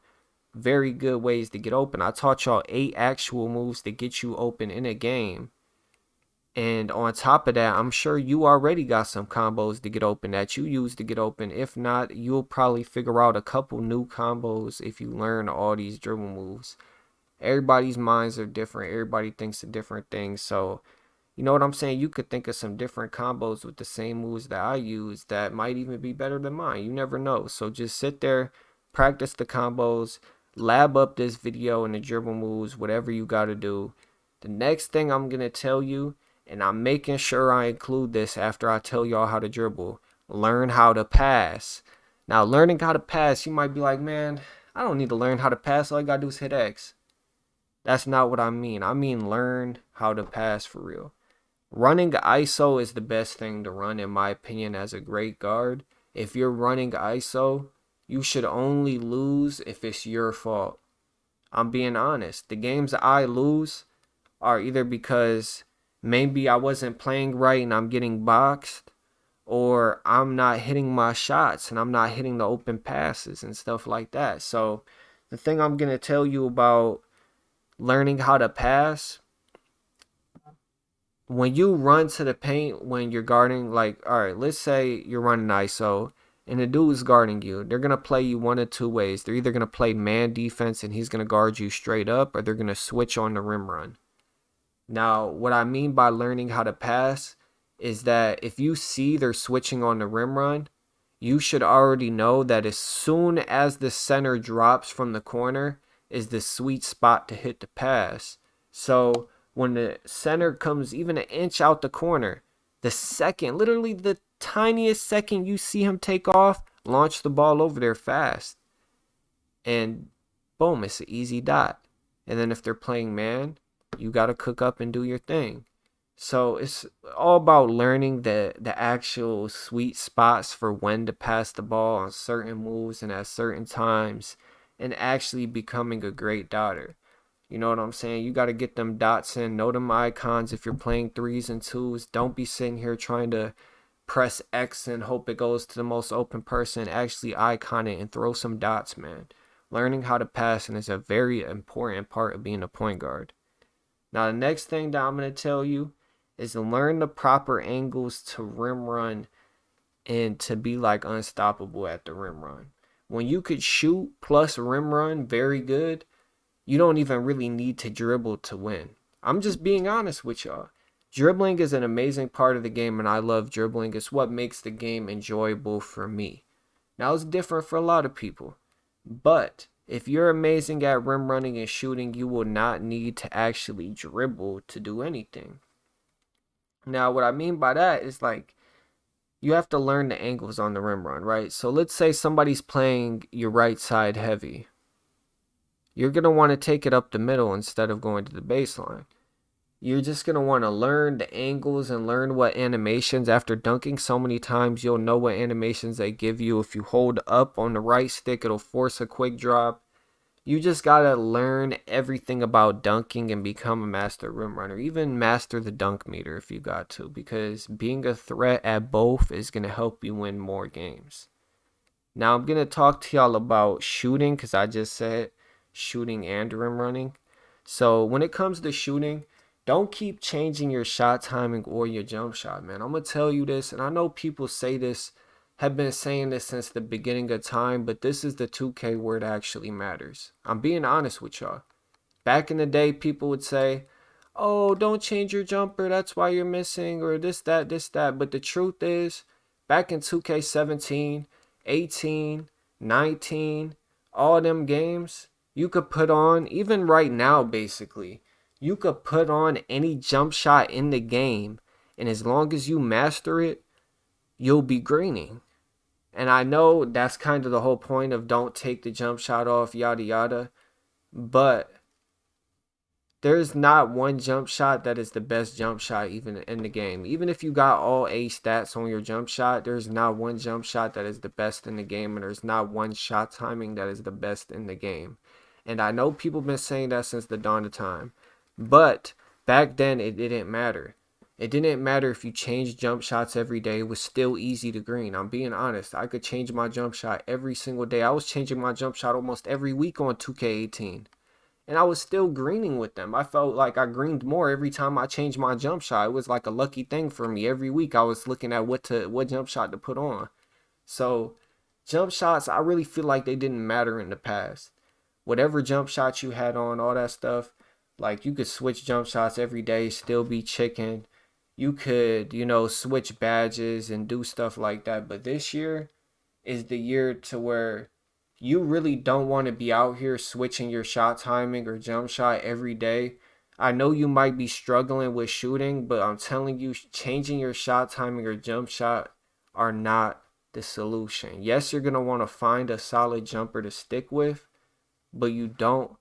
very good ways to get open. I taught y'all 8 actual moves to get you open in a game. And on top of that, I'm sure you already got some combos to get open that you use to get open. If not, you'll probably figure out a couple new combos if you learn all these dribble moves. Everybody's minds are different. Everybody thinks of different things. So, you know what I'm saying? You could think of some different combos with the same moves that I use that might even be better than mine. You never know. So just sit there, practice the combos, lab up this video and the dribble moves, whatever you got to do. The next thing I'm going to tell you, and I'm making sure I include this after I tell y'all how to dribble, learn how to pass. Now, learning how to pass, you might be like, man, I don't need to learn how to pass. All I got to do is hit X. That's not what I mean. I mean learn how to pass for real. Running ISO is the best thing to run, in my opinion, as a great guard. If you're running ISO, you should only lose if it's your fault. I'm being honest. The games I lose are either because maybe I wasn't playing right and I'm getting boxed, or I'm not hitting my shots and I'm not hitting the open passes and stuff like that. So the thing I'm going to tell you about learning how to pass, when you run to the paint when you're guarding, like, all right, let's say you're running ISO and the dude's guarding you, they're going to play you one of two ways. They're either going to play man defense and he's going to guard you straight up, or they're going to switch on the rim run. Now, what I mean by learning how to pass is that if you see they're switching on the rim run, you should already know that as soon as the center drops from the corner is the sweet spot to hit the pass. So when the center comes even an inch out the corner, the second, literally the tiniest second you see him take off, launch the ball over there fast. And boom, it's an easy dot. And then if they're playing man, you got to cook up and do your thing. So it's all about learning the actual sweet spots for when to pass the ball on certain moves and at certain times, and actually becoming a great dotter. You know what I'm saying? You got to get them dots in, know them icons. If you're playing 3s and 2s, don't be sitting here trying to press X and hope it goes to the most open person. Actually icon it and throw some dots, man. Learning how to pass is a very important part of being a point guard. Now, the next thing that I'm going to tell you is to learn the proper angles to rim run and to be like unstoppable at the rim run. When you could shoot plus rim run very good, you don't even really need to dribble to win. I'm just being honest with y'all. Dribbling is an amazing part of the game, and I love dribbling. It's what makes the game enjoyable for me. Now, it's different for a lot of people, but if you're amazing at rim running and shooting, you will not need to actually dribble to do anything. Now, what I mean by that is like you have to learn the angles on the rim run, right? So let's say somebody's playing your right side heavy. You're going to want to take it up the middle instead of going to the baseline. You're just going to want to learn the angles and learn what animations. After dunking so many times, you'll know what animations they give you. If you hold up on the right stick, it'll force a quick drop. You just got to learn everything about dunking and become a master rim runner. Even master the dunk meter if you got to, because being a threat at both is going to help you win more games. Now I'm going to talk to y'all about shooting, because I just said shooting and rim running. So when it comes to shooting, don't keep changing your shot timing or your jump shot, man. I'm going to tell you this, and I know people say this, have been saying this since the beginning of time, but this is the 2K where it actually matters. I'm being honest with y'all. Back in the day, people would say, oh, don't change your jumper, that's why you're missing, or this, that. But the truth is, back in 2K17, 18, 19, all them games, you could put on, even right now, basically, you could put on any jump shot in the game, and as long as you master it, you'll be greening. And I know that's kind of the whole point of don't take the jump shot off, yada yada. But there's not one jump shot that is the best jump shot even in the game. Even if you got all A stats on your jump shot, there's not one jump shot that is the best in the game. And there's not one shot timing that is the best in the game. And I know people have been saying that since the dawn of time. But back then, it didn't matter. It didn't matter if you changed jump shots every day. It was still easy to green. I'm being honest. I could change my jump shot every single day. I was changing my jump shot almost every week on 2K18. And I was still greening with them. I felt like I greened more every time I changed my jump shot. It was like a lucky thing for me. Every week I was looking at what jump shot to put on. So jump shots, I really feel like they didn't matter in the past. Whatever jump shots you had on, all that stuff, like you could switch jump shots every day, still be chicken. You could, switch badges and do stuff like that. But this year is the year to where you really don't want to be out here switching your shot timing or jump shot every day. I know you might be struggling with shooting, but I'm telling you, changing your shot timing or jump shot are not the solution. Yes, you're going to want to find a solid jumper to stick with, but you don't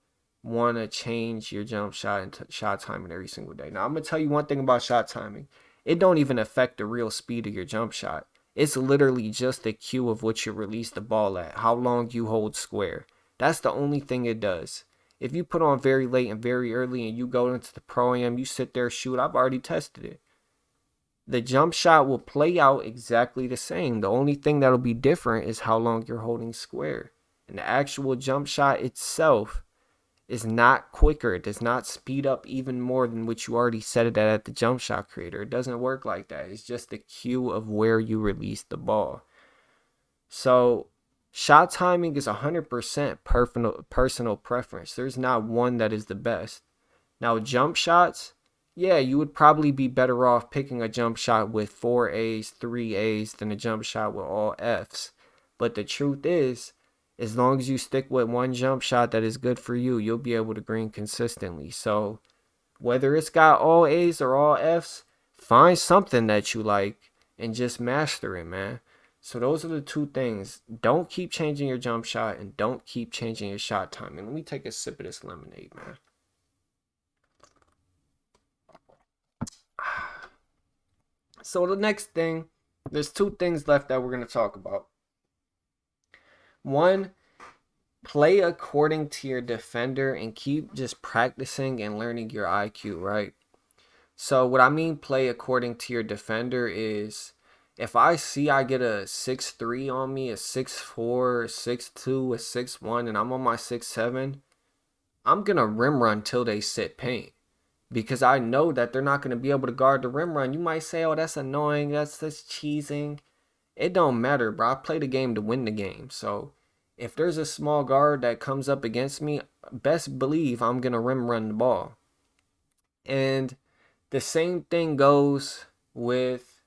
want to change your jump shot and shot timing every single day. Now, I'm going to tell you one thing about shot timing. It don't even affect the real speed of your jump shot. It's literally just the cue of what you release the ball at, how long you hold square. That's the only thing it does. If you put on very late and very early and you go into the Pro-Am, you sit there, shoot, I've already tested it. The jump shot will play out exactly the same. The only thing that'll be different is how long you're holding square. And the actual jump shot itself is not quicker. It does not speed up even more than what you already set it at the jump shot creator. It doesn't work like that. It's just the cue of where you release the ball. So shot timing is 100% personal preference. There's not one that is the best. Now jump shots, yeah, you would probably be better off picking a jump shot with 4 A's, 3 A's than a jump shot with all F's. But the truth is, as long as you stick with one jump shot that is good for you, you'll be able to green consistently. So whether it's got all A's or all F's, find something that you like and just master it, man. So those are the two things. Don't keep changing your jump shot and don't keep changing your shot timing. Let me take a sip of this lemonade, man. So the next thing, there's two things left that we're going to talk about. One, play according to your defender and keep just practicing and learning your IQ, right? So what I mean play according to your defender is if I see I get a 6'3" on me, a 6'4", a 6'2", a 6'1", and I'm on my 6'7", I'm going to rim run till they sit paint. Because I know that they're not going to be able to guard the rim run. You might say, oh, that's annoying. That's cheesing. It don't matter, bro. I play the game to win the game. So if there's a small guard that comes up against me, best believe I'm going to rim run the ball. And the same thing goes with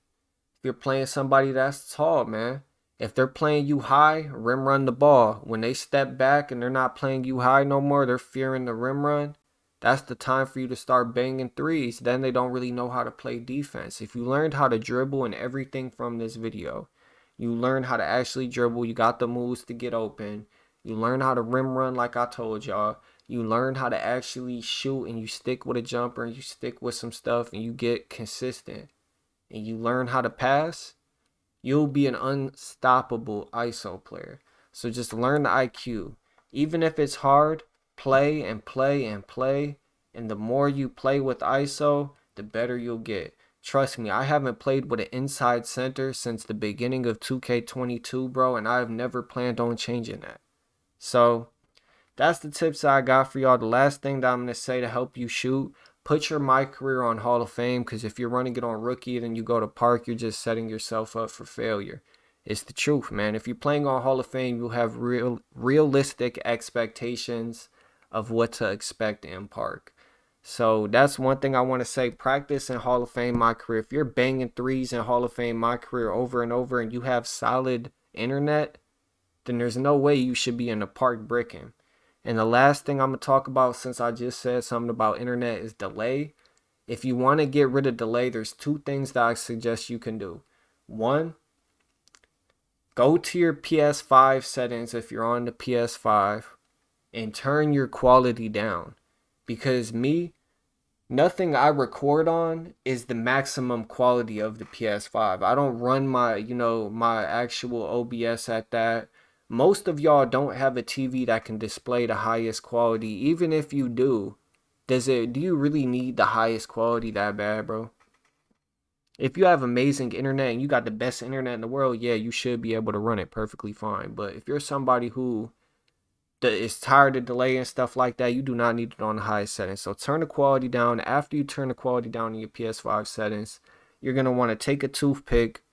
if you're playing somebody that's tall, man. If they're playing you high, rim run the ball. When they step back and they're not playing you high no more, they're fearing the rim run. That's the time for you to start banging threes. Then they don't really know how to play defense. If you learned how to dribble and everything from this video, you learn how to actually dribble. You got the moves to get open. You learn how to rim run like I told y'all. You learn how to actually shoot and you stick with a jumper and you stick with some stuff and you get consistent. And you learn how to pass, you'll be an unstoppable ISO player. So just learn the IQ. Even if it's hard, play and play and play. And the more you play with ISO, the better you'll get. Trust me, I haven't played with an inside center since the beginning of 2K22, bro, and I've never planned on changing that. So that's the tips I got for y'all. The last thing that I'm going to say to help you shoot, put your My Career on Hall of Fame, because if you're running it on Rookie and then you go to Park, you're just setting yourself up for failure. It's the truth, man. If you're playing on Hall of Fame, you'll have realistic expectations of what to expect in Park. So that's one thing I want to say. Practice in Hall of Fame My Career. If you're banging threes in Hall of Fame My Career over and over and you have solid internet, then there's no way you should be in the Park bricking. And the last thing I'm going to talk about, since I just said something about internet, is delay. If you want to get rid of delay, there's two things that I suggest you can do. One, go to your PS5 settings if you're on the PS5 and turn your quality down. Because nothing I record on is the maximum quality of the PS5. I don't run my actual OBS at that. Most of y'all don't have a TV that can display the highest quality. Even if you do, do you really need the highest quality that bad, bro? If you have amazing internet and you got the best internet in the world, yeah, you should be able to run it perfectly fine. But if you're somebody who is tired of delay and stuff like that, you do not need it on the highest settings. So turn the quality down. After you turn the quality down in your PS5 settings, you're going to want to take a toothpick.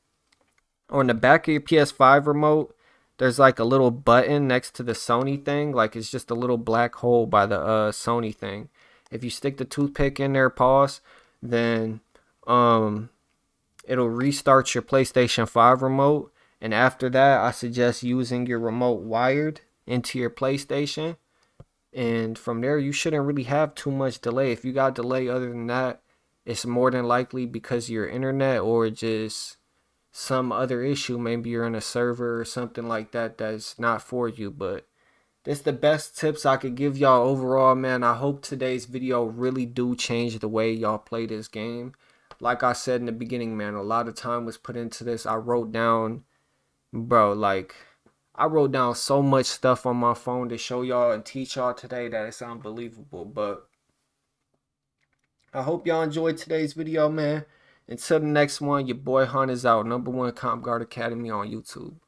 On the back of your PS5 remote, there's like a little button next to the Sony thing. Like it's just a little black hole by the Sony thing. If you stick the toothpick in there, pause, then it'll restart your PlayStation 5 remote. And after that, I suggest using your remote wired into your PlayStation. And from there, you shouldn't really have too much delay. If you got delay other than that, it's more than likely because of your internet or just some other issue. Maybe you're in a server or something like that that's not for you. But this is the best tips I could give y'all overall, man. I hope today's video really do change the way y'all play this game. Like I said in the beginning, man, a lot of time was put into this. I wrote down, bro, I wrote down so much stuff on my phone to show y'all and teach y'all today that it's unbelievable. But I hope y'all enjoyed today's video, man. Until the next one, your boy Hunt is out. #1 Comp Guard Academy on YouTube.